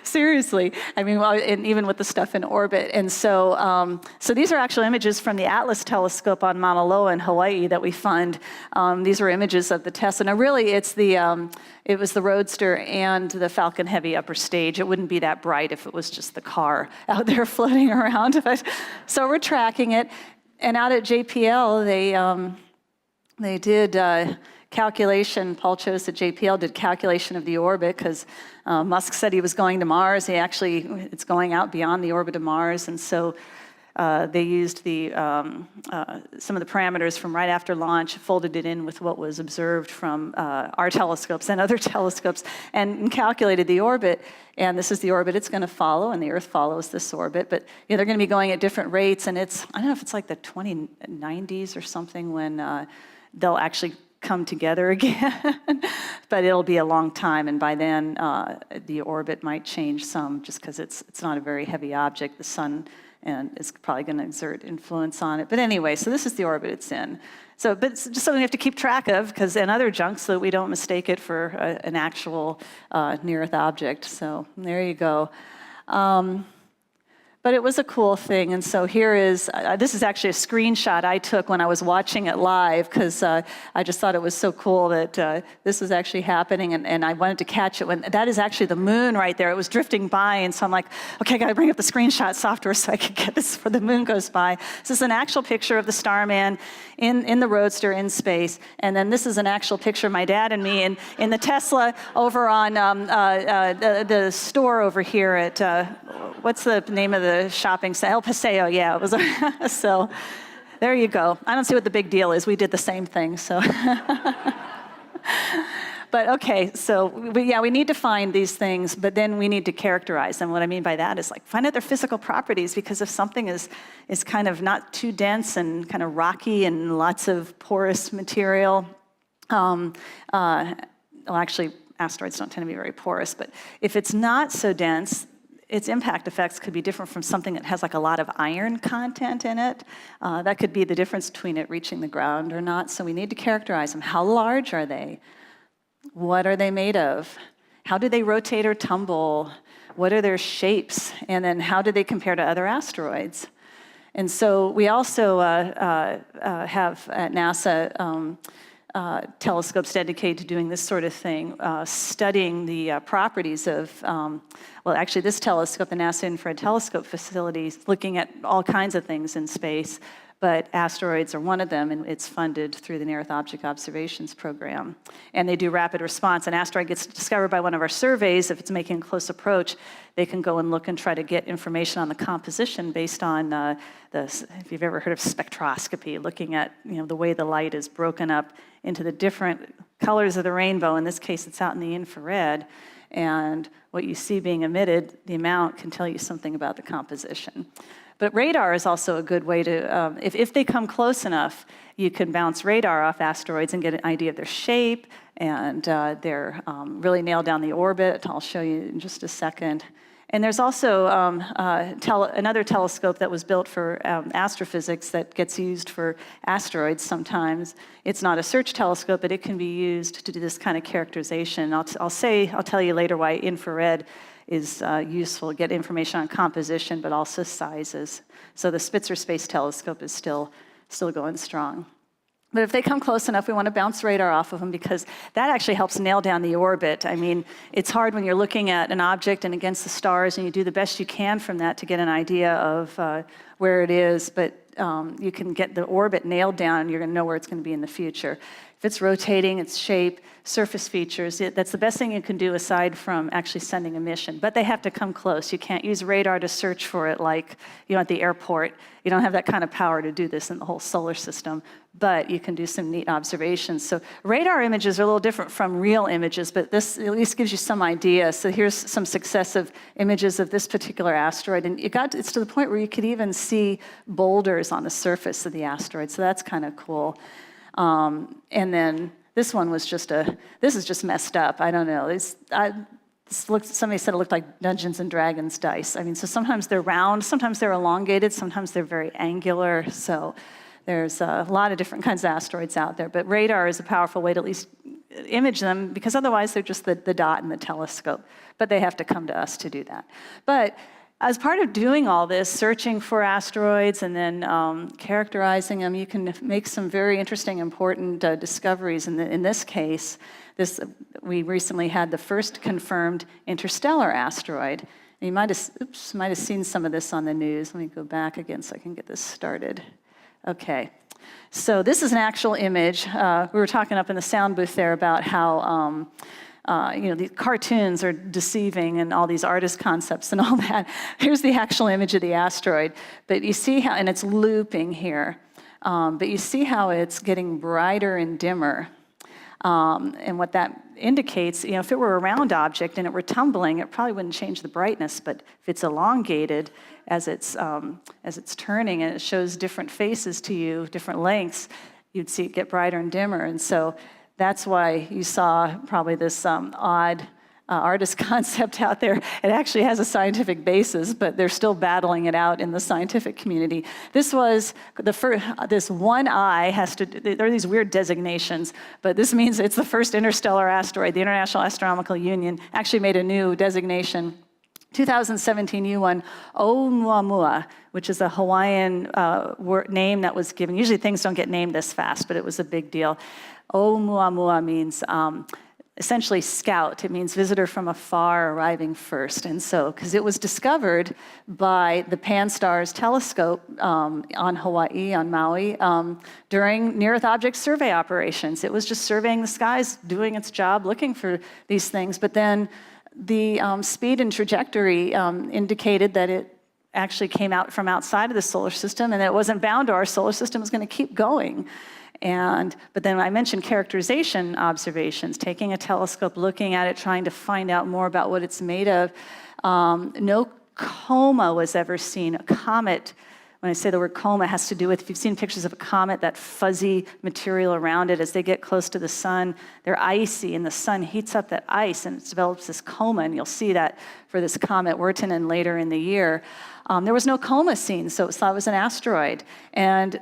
Seriously, I mean, well, and even with the stuff in orbit. And so, so these are actual images from the Atlas telescope on Mauna Loa in Hawaii that we fund. These are images of the Tesla. Now, really, it was the Roadster and the Falcon Heavy upper stage. It wouldn't be that bright if it was just the car out there floating around. But, so we're tracking it. And out at JPL, they did calculation. Paul Chose at JPL did calculation of the orbit because Musk said he was going to Mars. It's going out beyond the orbit of Mars. And so they used some of the parameters from right after launch, folded it in with what was observed from our telescopes and other telescopes, and calculated the orbit. And this is the orbit it's going to follow, and the Earth follows this orbit. But they're going to be going at different rates, and I don't know if it's like the 2090s or something when they'll actually come together again, but it'll be a long time, and by then the orbit might change some just because it's not a very heavy object, the sun, and it's probably going to exert influence on it. But anyway, so this is the orbit it's in. So, but it's just something we have to keep track of and other junk so that we don't mistake it for an actual near-Earth object. So there you go. But it was a cool thing, and so here is, this is actually a screenshot I took when I was watching it live, because I just thought it was so cool that this was actually happening, and I wanted to catch it. That is actually the moon right there. It was drifting by, and so I'm like, okay, I gotta bring up the screenshot software so I can get this before the moon goes by. So this is an actual picture of the Starman in the Roadster in space, and then this is an actual picture of my dad and me in the Tesla over on the store over here at, what's the name of the shopping center? El Paseo, yeah, it was. So there you go. I don't see what the big deal is. We did the same thing, so. But okay, so we need to find these things, but then we need to characterize them. What I mean by that is like find out their physical properties, because if something is kind of not too dense and kind of rocky and lots of porous material, well, actually, asteroids don't tend to be very porous, but if it's not so dense, its impact effects could be different from something that has like a lot of iron content in it. That could be the difference between it reaching the ground or not. So we need to characterize them. How large are they? What are they made of? How do they rotate or tumble? What are their shapes? And then how do they compare to other asteroids? And so we also have at NASA telescopes dedicated to doing this sort of thing, studying the properties of, well, actually this telescope, the NASA Infrared Telescope facility, is looking at all kinds of things in space, but asteroids are one of them, and it's funded through the Near-Earth Object Observations Program. And they do rapid response. An asteroid gets discovered by one of our surveys. If it's making a close approach, they can go and look and try to get information on the composition based on if you've ever heard of spectroscopy, looking at the way the light is broken up into the different colors of the rainbow. In this case, it's out in the infrared. And what you see being emitted, the amount can tell you something about the composition. But radar is also a good way to, if they come close enough, you can bounce radar off asteroids and get an idea of their shape, and they're really nail down the orbit. I'll show you in just a second. And there's also another telescope that was built for astrophysics that gets used for asteroids sometimes. It's not a search telescope, but it can be used to do this kind of characterization. I'll tell you later why infrared is useful to get information on composition, but also sizes. So the Spitzer Space Telescope is still going strong. But if they come close enough, we want to bounce radar off of them, because that actually helps nail down the orbit. I mean, it's hard when you're looking at an object and against the stars, and you do the best you can from that to get an idea of where it is, but you can get the orbit nailed down, and you're going to know where it's going to be in the future. If it's rotating, its shape, surface features, that's the best thing you can do aside from actually sending a mission. But they have to come close. You can't use radar to search for it like at the airport. You don't have that kind of power to do this in the whole solar system, but you can do some neat observations. So radar images are a little different from real images, but this at least gives you some idea. So here's some successive images of this particular asteroid, and it's to the point where you could even see boulders on the surface of the asteroid, so that's kind of cool. And then this one was this is just messed up. I don't know. Somebody said it looked like Dungeons and Dragons dice. I mean, so sometimes they're round, sometimes they're elongated, sometimes they're very angular. So there's a lot of different kinds of asteroids out there. But radar is a powerful way to at least image them, because otherwise they're just the dot in the telescope. But they have to come to us to do that. But as part of doing all this, searching for asteroids and then characterizing them, you can make some very interesting, important discoveries. In this case, we recently had the first confirmed interstellar asteroid. And you might have seen some of this on the news. Let me go back again so I can get this started. Okay. So this is an actual image. We were talking up in the sound booth there about how the cartoons are deceiving and all these artist concepts and all that. Here's the actual image of the asteroid. But you see how, and it's looping here, but you see how it's getting brighter and dimmer. And what that indicates, if it were a round object and it were tumbling, it probably wouldn't change the brightness. But if it's elongated as it's turning and it shows different faces to you, different lengths, you'd see it get brighter and dimmer. And so that's why you saw probably this odd artist concept out there. It actually has a scientific basis, but they're still battling it out in the scientific community. This was the first, this one eye has to, there are these weird designations, but this means it's the first interstellar asteroid. The International Astronomical Union actually made a new designation. 2017 U1 Oumuamua, which is a Hawaiian name that was given. Usually things don't get named this fast, but it was a big deal. Oumuamua means essentially scout. It means visitor from afar arriving first. And so, because it was discovered by the Pan-STARRS telescope on Hawaii, on Maui, during near-Earth object survey operations. It was just surveying the skies, doing its job, looking for these things. But then the speed and trajectory indicated that it actually came out from outside of the solar system and that it wasn't bound to our solar system, it was going to keep going. But then I mentioned characterization observations, taking a telescope, looking at it, trying to find out more about what it's made of. No coma was ever seen. A comet, when I say the word coma, has to do with, if you've seen pictures of a comet, that fuzzy material around it, as they get close to the sun, they're icy, and the sun heats up that ice, and it develops this coma, and you'll see that for this comet Wirtanen later in the year. There was no coma seen, so it was thought it was an asteroid. And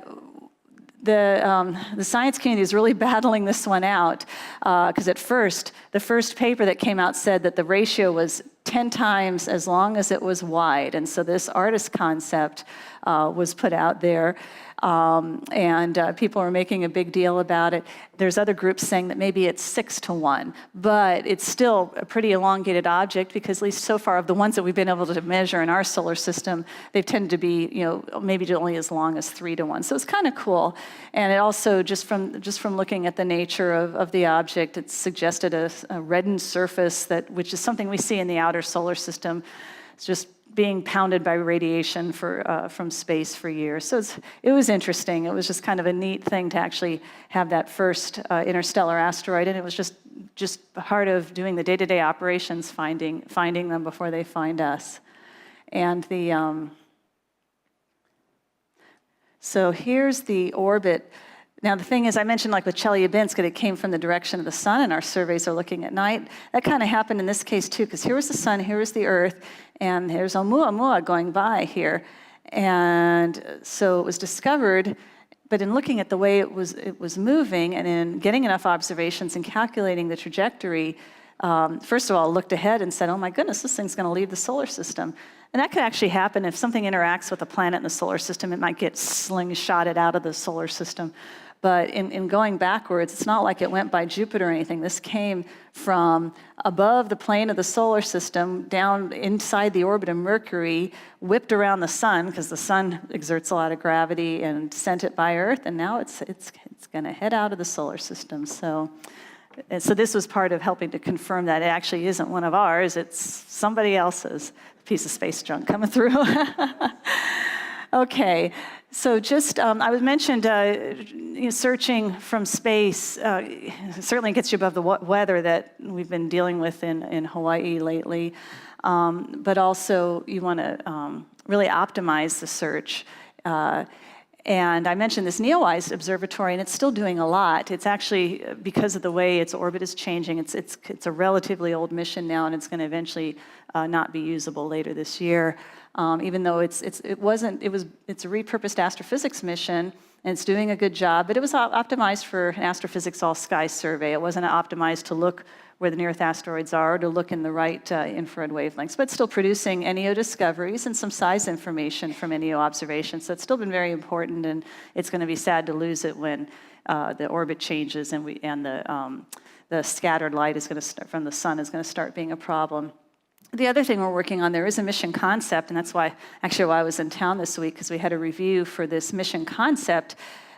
the science community is really battling this one out because at first, the first paper that came out said that the ratio was 10 times as long as it was wide. And so this artist concept was put out there. And people are making a big deal about it. There's other groups saying that maybe it's 6 to 1, but it's still a pretty elongated object because at least so far of the ones that we've been able to measure in our solar system, they've tended to be, maybe only as long as 3 to 1. So it's kind of cool. And it also, just from looking at the nature of the object, it suggested a reddened surface which is something we see in the outer solar system. It's just being pounded by radiation from space for years. So it was interesting. It was just kind of a neat thing to actually have that first interstellar asteroid, and it was just part of doing the day-to-day operations, finding them before they find us. And so here's the orbit. Now, the thing is, I mentioned like with Chelyabinsk, that it came from the direction of the sun, and our surveys are looking at night. That kind of happened in this case, too, because here was the sun, here was the Earth, and here's Oumuamua going by here. And so it was discovered, but in looking at the way it was moving and in getting enough observations and calculating the trajectory, first of all, looked ahead and said, oh my goodness, this thing's going to leave the solar system. And that could actually happen if something interacts with a planet in the solar system. It might get slingshotted out of the solar system. But in going backwards, it's not like it went by Jupiter or anything. This came from above the plane of the solar system, down inside the orbit of Mercury, whipped around the sun, because the sun exerts a lot of gravity, and sent it by Earth, and now it's going to head out of the solar system. So this was part of helping to confirm that it actually isn't one of ours, it's somebody else's piece of space junk coming through. Okay, so just, I was mentioned searching from space certainly gets you above the weather that we've been dealing with in Hawaii lately, but also you want to really optimize the search. And I mentioned this NEOWISE observatory, and it's still doing a lot. It's actually, because of the way its orbit is changing, it's a relatively old mission now, and it's going to eventually not be usable later this year. even though it's a repurposed astrophysics mission, and it's doing a good job, but it was optimized for an astrophysics all-sky survey. It wasn't optimized to look where the near-Earth asteroids are, or to look in the right infrared wavelengths, but still producing NEO discoveries and some size information from NEO observations. So it's still been very important, and it's going to be sad to lose it when the orbit changes and the scattered light is going to start from the sun is going to start being a problem. The other thing we're working on, there is a mission concept, and that's why I was in town this week, because we had a review for this mission concept,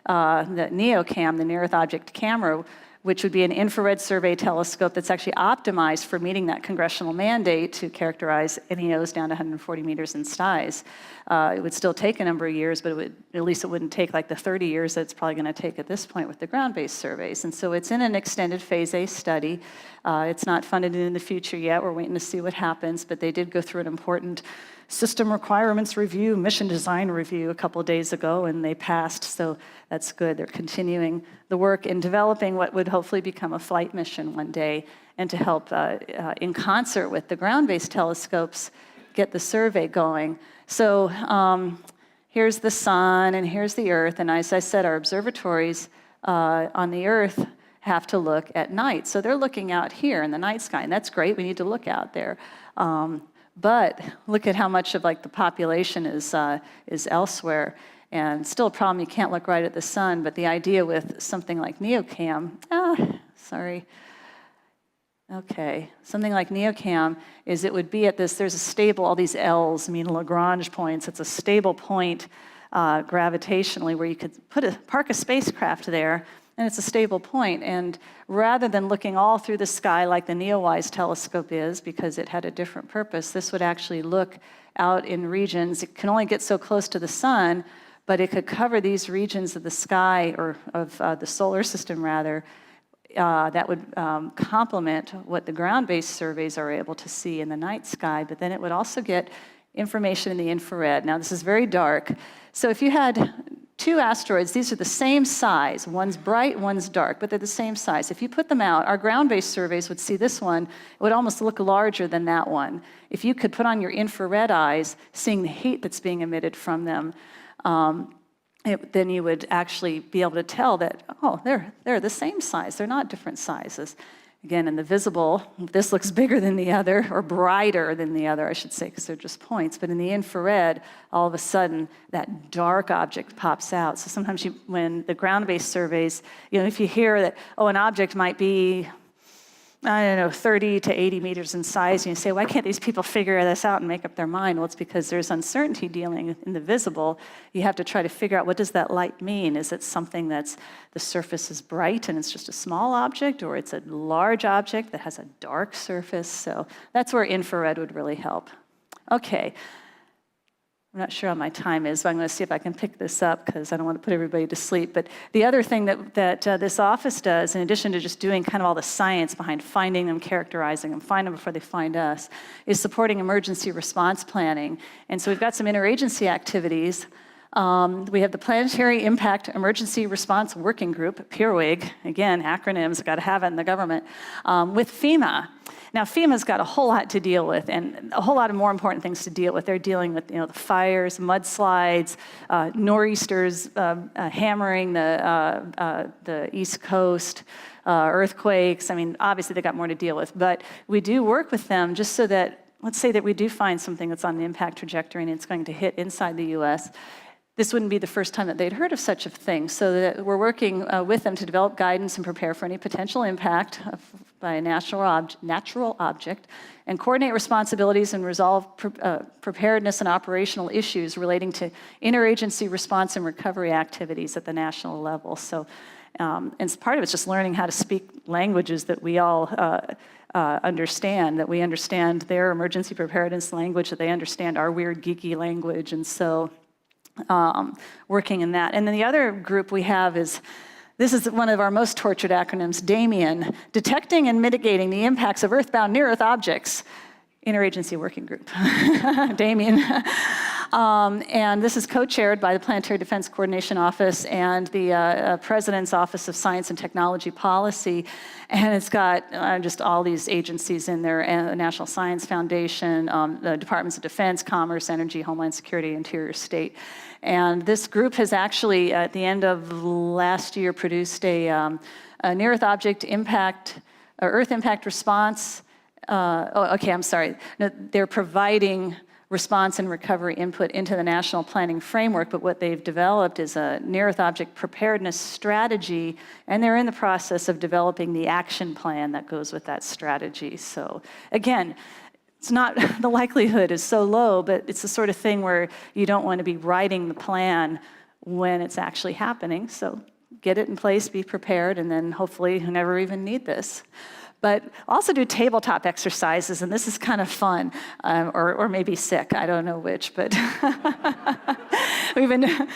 the NEOCAM, the Near Earth Object Camera, which would be an infrared survey telescope that's actually optimized for meeting that congressional mandate to characterize NEOs down to 140 meters in size. It would still take a number of years, but at least it wouldn't take like the 30 years that it's probably going to take at this point with the ground-based surveys. And so it's in an extended phase A study. It's not funded in the future yet. We're waiting to see what happens, but they did go through an important system requirements review, mission design review a couple of days ago, and they passed, so that's good. They're continuing the work in developing what would hopefully become a flight mission one day, and to help, in concert with the ground-based telescopes, get the survey going. So here's the sun, and here's the Earth, and as I said, our observatories on the Earth have to look at night. So they're looking out here in the night sky, and that's great. We need to look out there. But look at how much of like the population is elsewhere, and still a problem. You can't look right at the sun. But the idea with something like NEOCAM, something like NEOCAM is it would be at this. There's a stable. All these L's mean Lagrange points. It's a stable point gravitationally where you could park a spacecraft there. And it's a stable point. And rather than looking all through the sky like the NEOWISE telescope is, because it had a different purpose, this would actually look out in regions. It can only get so close to the sun, but it could cover these regions of the sky, or of the solar system rather, that would complement what the ground-based surveys are able to see in the night sky. But then it would also get information in the infrared. Now this is very dark. So if you had two asteroids, these are the same size. One's bright, one's dark, but they're the same size. If you put them out, our ground-based surveys would see this one. It would almost look larger than that one. If you could put on your infrared eyes, seeing the heat that's being emitted from them, then you would actually be able to tell that, oh, they're the same size. They're not different sizes. Again, in the visible, this looks bigger than the other, or brighter than the other, I should say, because they're just points. But in the infrared, all of a sudden, that dark object pops out. So sometimes when the ground-based surveys, if you hear that, an object might be, 30 to 80 meters in size, and you say, why can't these people figure this out and make up their mind? Well, it's because there's uncertainty dealing in the visible. You have to try to figure out, what does that light mean? Is it something that's, the surface is bright and it's just a small object, or it's a large object that has a dark surface? So that's where infrared would really help. Okay. I'm not sure how my time is, but I'm going to see if I can pick this up, because I don't want to put everybody to sleep. But the other thing that this office does, in addition to just doing kind of all the science behind finding them, characterizing them, find them before they find us, is supporting emergency response planning. And so we've got some interagency activities. We have the Planetary Impact Emergency Response Working Group, PIRWIG, again, acronyms, got to have it in the government, with FEMA. Now, FEMA's got a whole lot to deal with, and a whole lot of more important things to deal with. They're dealing with, the fires, mudslides, nor'easters hammering the East Coast, earthquakes. I mean, obviously they got more to deal with, but we do work with them just so that, let's say that we do find something that's on the impact trajectory and it's going to hit inside the US. This wouldn't be the first time that they'd heard of such a thing, so that we're working with them to develop guidance and prepare for any potential impact by a natural object, and coordinate responsibilities and resolve preparedness and operational issues relating to interagency response and recovery activities at the national level. So, and part of it's just learning how to speak languages that we all understand, that we understand their emergency preparedness language, that they understand our weird geeky language, and so working in that. And then the other group we have is, this is one of our most tortured acronyms, DAMIAN, Detecting and Mitigating the Impacts of Earthbound Near-Earth Objects, Interagency Working Group, DAMIAN. And this is co-chaired by the Planetary Defense Coordination Office and the President's Office of Science and Technology Policy. And it's got just all these agencies in there, and the National Science Foundation, the Departments of Defense, Commerce, Energy, Homeland Security, Interior State. And this group has actually, at the end of last year, produced a near-Earth object impact, or Earth impact response. I'm sorry. No, they're providing response and recovery input into the national planning framework, but what they've developed is a near-Earth object preparedness strategy, and they're in the process of developing the action plan that goes with that strategy. So again, it's not, the likelihood is so low, but it's the sort of thing where you don't want to be writing the plan when it's actually happening. So get it in place, be prepared, and then hopefully you never even need this. But also do tabletop exercises, and this is kind of fun, or maybe sick, I don't know which, but we've been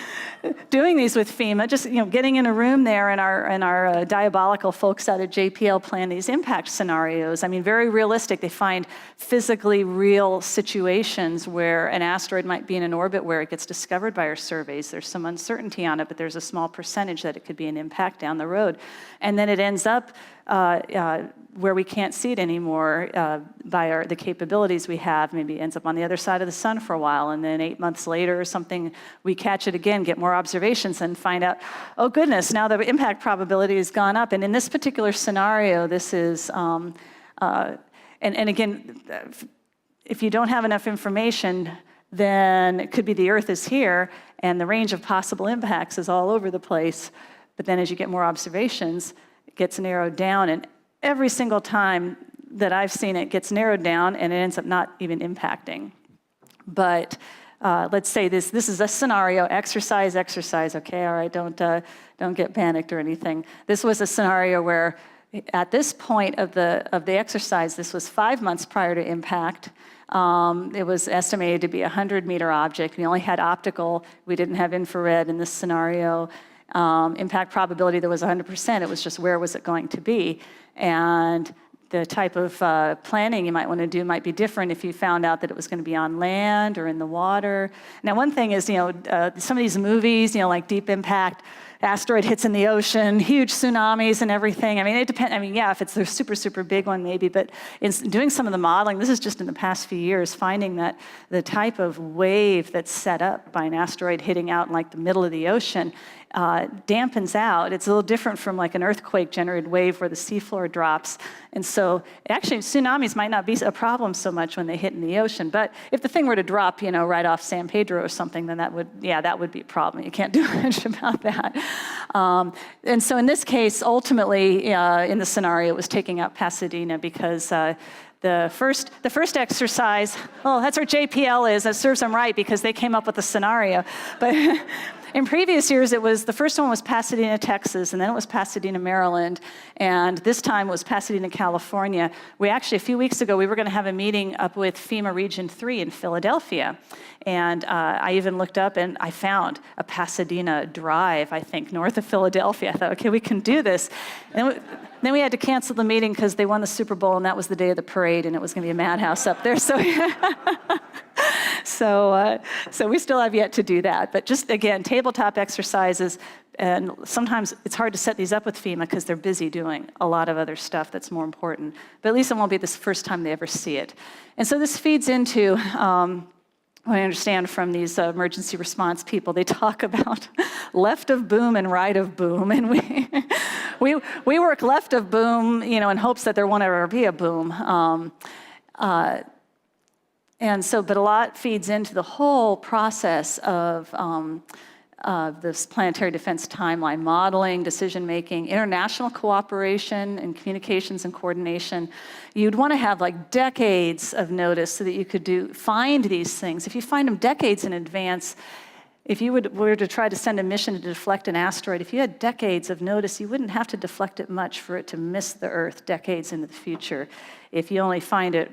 doing these with FEMA, just getting in a room there, and our diabolical folks out at JPL plan these impact scenarios. I mean, very realistic. They find physically real situations where an asteroid might be in an orbit where it gets discovered by our surveys. There's some uncertainty on it, but there's a small percentage that it could be an impact down the road. And then it ends up where we can't see it anymore by the capabilities we have. Maybe it ends up on the other side of the sun for a while, and then 8 months later or something, we catch it again, get more observations, and find out, oh goodness, now the impact probability has gone up. And in this particular scenario, this is, and again, if you don't have enough information, then it could be the Earth is here, and the range of possible impacts is all over the place. But then as you get more observations, it gets narrowed down, and every single time that I've seen it gets narrowed down, and it ends up not even impacting. But let's say this is a scenario, exercise, okay, all right, don't get panicked or anything. This was a scenario where at this point of the exercise, this was 5 months prior to impact. It was estimated to be a 100-meter object. We only had optical. We didn't have infrared in this scenario. Impact probability, there was 100%. It was just where was it going to be? And the type of planning you might want to do might be different if you found out that it was going to be on land or in the water. Now, one thing is, some of these movies, like Deep Impact, asteroid hits in the ocean, huge tsunamis and everything. I mean, it depends. I mean, yeah, if it's the super, super big one, maybe. But in doing some of the modeling, this is just in the past few years, finding that the type of wave that's set up by an asteroid hitting out in like the middle of the ocean dampens out. It's a little different from like an earthquake-generated wave where the seafloor drops. And so actually tsunamis might not be a problem so much when they hit in the ocean. But if the thing were to drop, right off San Pedro or something, then that would be a problem. You can't do much about that. And so in this case, ultimately, in the scenario, it was taking out Pasadena because the first exercise, that's where JPL is. That serves them right because they came up with the scenario. But in previous years, the first one was Pasadena, Texas, and then it was Pasadena, Maryland, and this time it was Pasadena, California. We actually, a few weeks ago, we were going to have a meeting up with FEMA Region 3 in Philadelphia, and I even looked up and I found a Pasadena Drive, I think, north of Philadelphia. I thought, okay, we can do this. And then we had to cancel the meeting because they won the Super Bowl, and that was the day of the parade, and it was going to be a madhouse up there. So we still have yet to do that. But just, again, tabletop exercises, and sometimes it's hard to set these up with FEMA because they're busy doing a lot of other stuff that's more important. But at least it won't be the first time they ever see it. And so this feeds into what I understand from these emergency response people. They talk about left of boom and right of boom, and we work left of boom, in hopes that there won't ever be a boom. But a lot feeds into the whole process of this planetary defense timeline modeling, decision-making, international cooperation, and communications and coordination. You'd want to have like decades of notice so that you could find these things. If you find them decades in advance, if you were to try to send a mission to deflect an asteroid, if you had decades of notice, you wouldn't have to deflect it much for it to miss the Earth decades into the future. If you only find it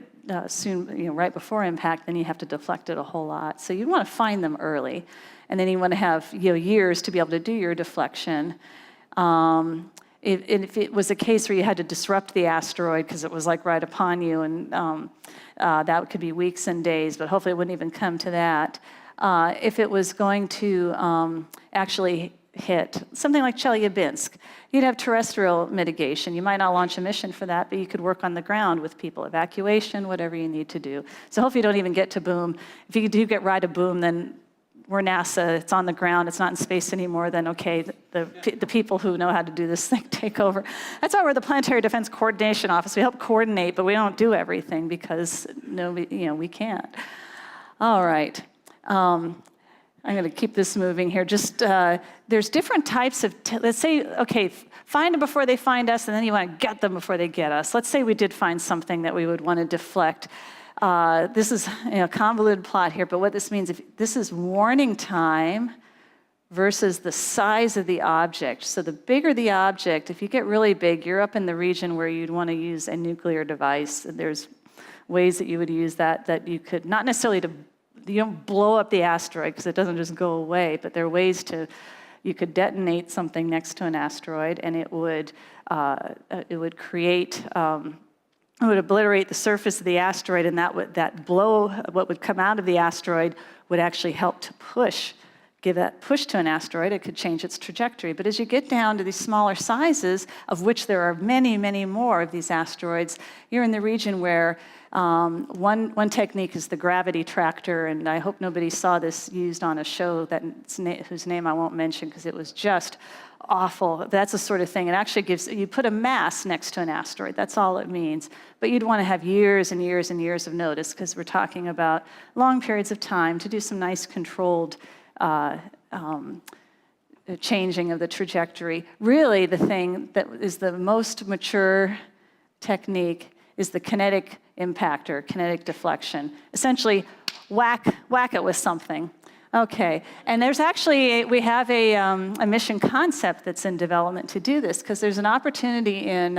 soon, right before impact, then you have to deflect it a whole lot. So you want to find them early, and then you want to have years to be able to do your deflection. If it was a case where you had to disrupt the asteroid because it was like right upon you, and that could be weeks and days, but hopefully it wouldn't even come to that. if it was going to actually hit something like Chelyabinsk. You'd have terrestrial mitigation. You might not launch a mission for that, but you could work on the ground with people, evacuation, whatever you need to do. So hopefully you don't even get to boom. If you do get right to boom, then we're NASA, it's on the ground, it's not in space anymore, then okay, the people who know how to do this thing take over. That's why we're the Planetary Defense Coordination Office. We help coordinate, but we don't do everything because we can't. All right. I'm going to keep this moving here. Just there's different types of, let's say, okay, find them before they find us, and then you want to get them before they get us. Let's say we did find something that we would want to deflect. This is a convoluted plot here, but what this means, if this is warning time versus the size of the object. So the bigger the object, if you get really big, you're up in the region where you'd want to use a nuclear device. There's ways that you would use that you could, not necessarily you don't blow up the asteroid because it doesn't just go away, but there are ways you could detonate something next to an asteroid and it would create, it would obliterate the surface of the asteroid, and what would come out of the asteroid would actually help to give that push to an asteroid. It could change its trajectory. But as you get down to these smaller sizes, of which there are many, many more of these asteroids, you're in the region where one technique is the gravity tractor, and I hope nobody saw this used on a show whose name I won't mention because it was just awful. That's the sort of thing. It actually you put a mass next to an asteroid. That's all it means. But you'd want to have years and years and years of notice because we're talking about long periods of time to do some nice controlled changing of the trajectory. Really, the thing that is the most mature technique is the kinetic impact or kinetic deflection. Essentially, whack it with something. Okay, and we have a mission concept that's in development to do this because there's an opportunity in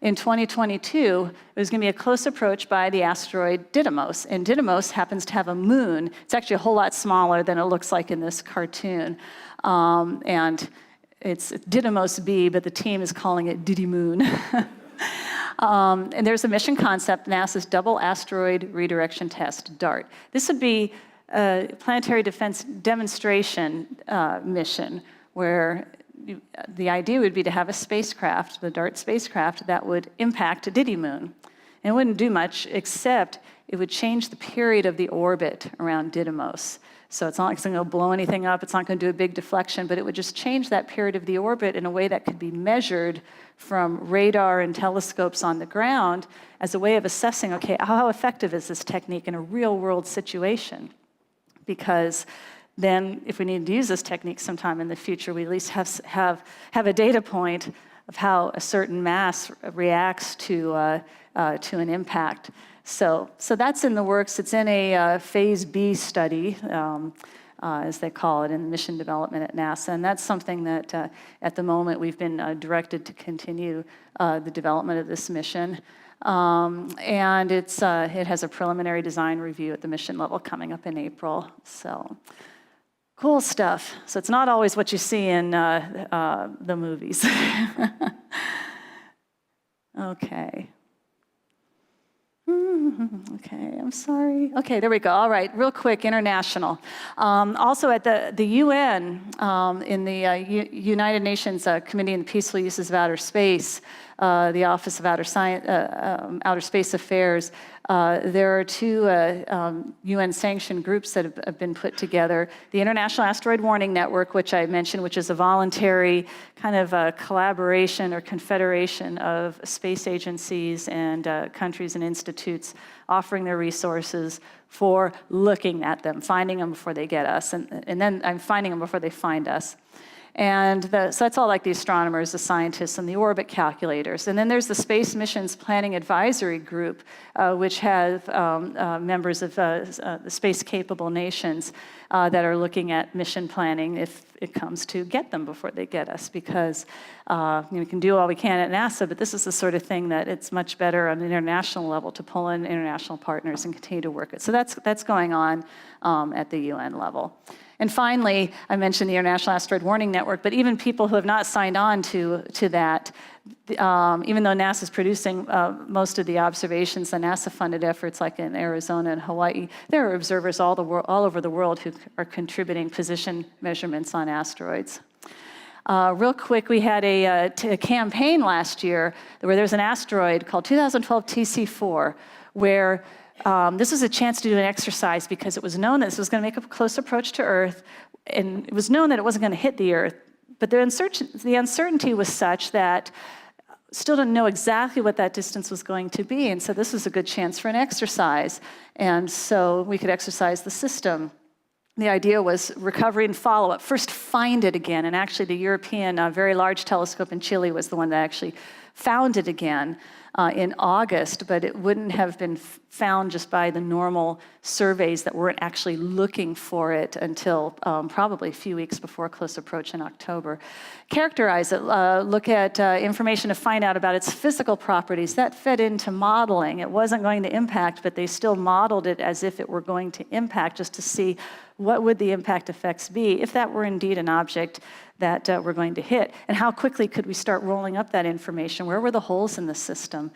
2022. There's going to be a close approach by the asteroid Didymos, and Didymos happens to have a moon. It's actually a whole lot smaller than it looks like in this cartoon, and it's Didymos B, but the team is calling it Didymoon. And there's a mission concept, NASA's Double Asteroid Redirection Test, DART. This would be a planetary defense demonstration mission where the idea would be to have a spacecraft, the DART spacecraft, that would impact Didymoon. And it wouldn't do much except it would change the period of the orbit around Didymos. So it's not like it's going to blow anything up, it's not going to do a big deflection, but it would just change that period of the orbit in a way that could be measured from radar and telescopes on the ground as a way of assessing, okay, how effective is this technique in a real-world situation? Because then if we need to use this technique sometime in the future, we at least have a data point of how a certain mass reacts to an impact. So that's in the works. It's in a phase B study, as they call it, in mission development at NASA. And that's something that at the moment we've been directed to continue the development of this mission. And it has a preliminary design review at the mission level coming up in April. So cool stuff. So it's not always what you see in the movies. Okay. Okay, I'm sorry. Okay, there we go. All right, real quick, international. Also at the UN, in the United Nations Committee on the Peaceful Uses of Outer Space, the Office of Outer Space Affairs, there are two UN-sanctioned groups that have been put together. The International Asteroid Warning Network, which I mentioned, which is a voluntary kind of a collaboration or confederation of space agencies and countries and institutes offering their resources for looking at them, finding them before they get us, and then I'm finding them before they find us. And so that's all like the astronomers, the scientists, and the orbit calculators. And then there's the Space Missions Planning Advisory Group, which have members of the space-capable nations that are looking at mission planning if it comes to get them before they get us. Because we can do all we can at NASA, but this is the sort of thing that it's much better on an international level to pull in international partners and continue to work it. So that's going on at the UN level. And finally, I mentioned the International Asteroid Warning Network, but even people who have not signed on to that, even though NASA's producing most of the observations, the NASA-funded efforts like in Arizona and Hawaii, there are observers all over the world who are contributing position measurements on asteroids. Real quick, we had a campaign last year where there was an asteroid called 2012 TC4, where this was a chance to do an exercise because it was known that this was going to make a close approach to Earth, and it was known that it wasn't going to hit the Earth. But the uncertainty was such that still didn't know exactly what that distance was going to be, and so this was a good chance for an exercise. And so we could exercise the system. The idea was recovery and follow-up. First, find it again, and actually the European Very Large Telescope in Chile was the one that actually found it again in August, but it wouldn't have been found just by the normal surveys that weren't actually looking for it until probably a few weeks before close approach in October. Characterize it, look at information to find out about its physical properties. That fed into modeling. It wasn't going to impact, but they still modeled it as if it were going to impact, just to see what would the impact effects be if that were indeed an object that we're going to hit, and how quickly could we start rolling up that information? Where were the holes in the system?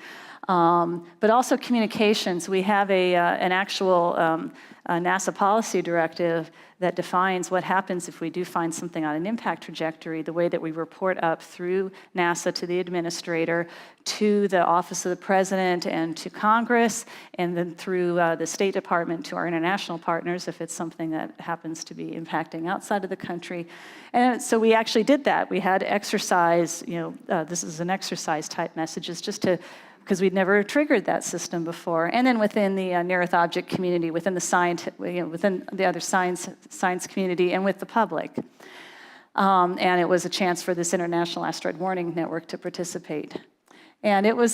But also communications. We have an actual NASA policy directive that defines what happens if we do find something on an impact trajectory, the way that we report up through NASA to the administrator, to the Office of the President, and to Congress, and then through the State Department to our international partners if it's something that happens to be impacting outside of the country. And so we actually did that. We had exercise, this is an exercise type messages just to, because we'd never triggered that system before. And then within the near-Earth object community, within the within the other science community, and with the public. And it was a chance for this International Asteroid Warning Network to participate. And it was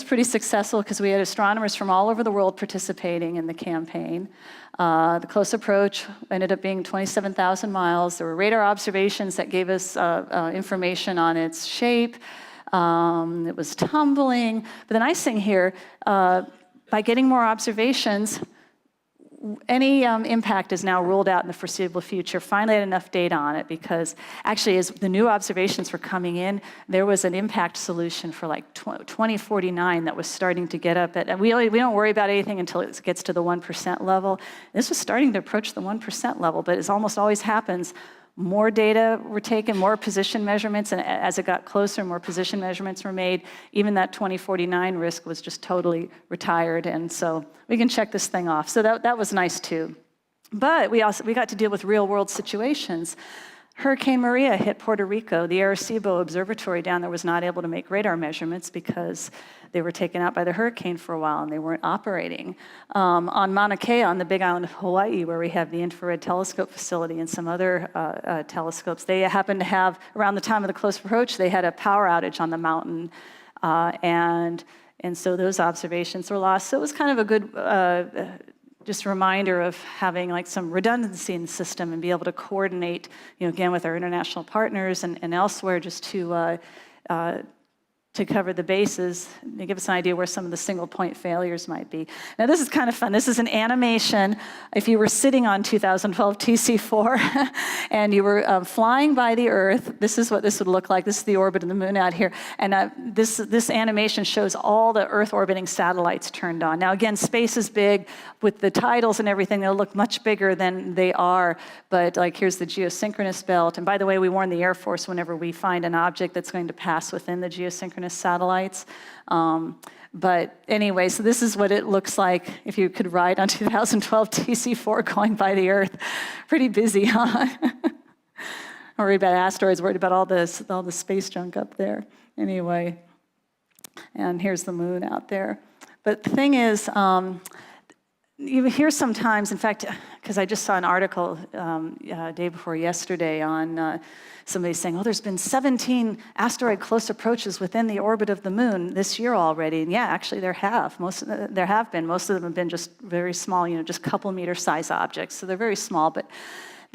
pretty successful because we had astronomers from all over the world participating in the campaign. The close approach ended up being 27,000 miles. There were radar observations that gave us information on its shape. It was tumbling. But the nice thing here, by getting more observations, any impact is now ruled out in the foreseeable future. Finally had enough data on it because actually as the new observations were coming in, there was an impact solution for like 2049 that was starting to get up at, and we don't worry about anything until it gets to the 1% level. This was starting to approach the 1% level, but as almost always happens, more data were taken, more position measurements, and as it got closer, more position measurements were made. Even that 2049 risk was just totally retired, and so we can check this thing off. So that was nice too. But we got to deal with real-world situations. Hurricane Maria hit Puerto Rico. The Arecibo Observatory down there was not able to make radar measurements because they were taken out by the hurricane for a while and they weren't operating. On Mauna Kea, on the Big Island of Hawaii, where we have the infrared telescope facility and some other telescopes, they happened to have, around the time of the close approach, they had a power outage on the mountain. And so those observations were lost. So it was kind of a good just a reminder of having like some redundancy in the system and be able to coordinate, again, with our international partners and elsewhere just to cover the bases. They give us an idea where some of the single point failures might be. Now this is kind of fun. This is an animation. If you were sitting on 2012 TC4 and you were flying by the Earth, this is what this would look like. This is the orbit of the moon out here. And this animation shows all the Earth orbiting satellites turned on. Now again, space is big. With the titles and everything, they'll look much bigger than they are. But like here's the geosynchronous belt. And by the way, we warn the Air Force whenever we find an object that's going to pass within the geosynchronous satellites. But anyway, so this is what it looks like if you could ride on 2012 TC4 going by the Earth. Pretty busy, huh? Worried about asteroids, worried about all the space junk up there. Anyway, and here's the moon out there. But the thing is, you hear sometimes, in fact, because I just saw an article day before yesterday on somebody saying, there's been 17 asteroid close approaches within the orbit of the moon this year already. And yeah, actually there have. There have been. Most of them have been just very small, just couple meter size objects. So they're very small. But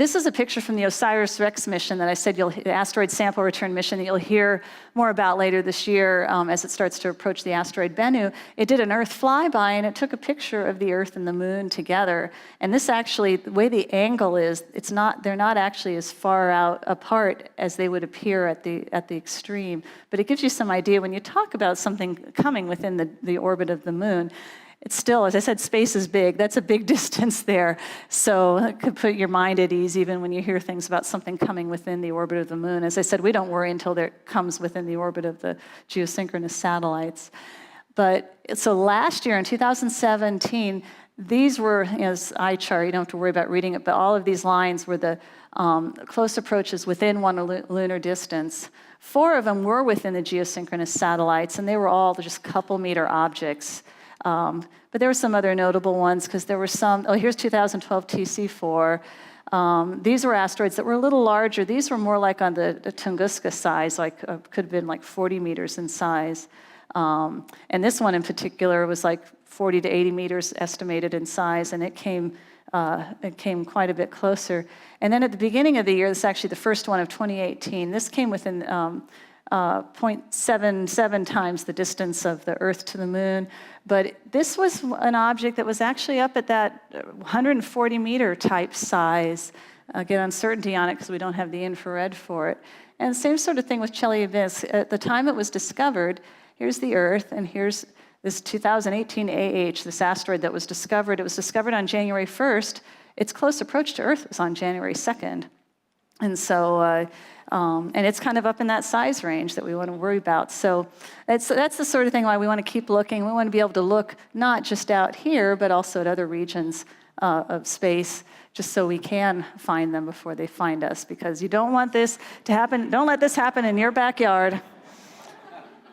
This is a picture from the OSIRIS-REx mission that I said, the asteroid sample return mission that you'll hear more about later this year as it starts to approach the asteroid Bennu. It did an Earth flyby, and it took a picture of the Earth and the Moon together. And this actually, the way the angle is, they're not actually as far out apart as they would appear at the extreme. But it gives you some idea when you talk about something coming within the orbit of the Moon. It's still, as I said, space is big. That's a big distance there. So it could put your mind at ease even when you hear things about something coming within the orbit of the Moon. As I said, we don't worry until it comes within the orbit of the geosynchronous satellites. But so last year in 2017, these were, as eye chart, you don't have to worry about reading it, but all of these lines were the close approaches within one lunar distance. 4 of them were within the geosynchronous satellites, and they were all just couple-meter objects. But there were some other notable ones because there were some, here's 2012 TC4. These were asteroids that were a little larger. These were more like on the Tunguska size, could have been like 40 meters in size. And this one in particular was like 40 to 80 meters estimated in size, and it came quite a bit closer. And then at the beginning of the year, this is actually the first one of 2018, this came within 0.77 times the distance of the Earth to the Moon. But this was an object that was actually up at that 140 meter type size. Get uncertainty on it because we don't have the infrared for it. And same sort of thing with Chelyabinsk. At the time it was discovered, here's the Earth, and here's this 2018 AH, this asteroid that was discovered. It was discovered on January 1st. Its close approach to Earth was on January 2nd. And so, and it's kind of up in that size range that we want to worry about. So that's the sort of thing why we want to keep looking. We want to be able to look not just out here, but also at other regions of space, just so we can find them before they find us. Because you don't want this to happen. Don't let this happen in your backyard.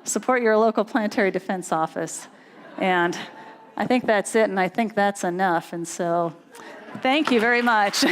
Support your local Planetary Defense Office. And I think that's it, and I think that's enough. And so thank you very much.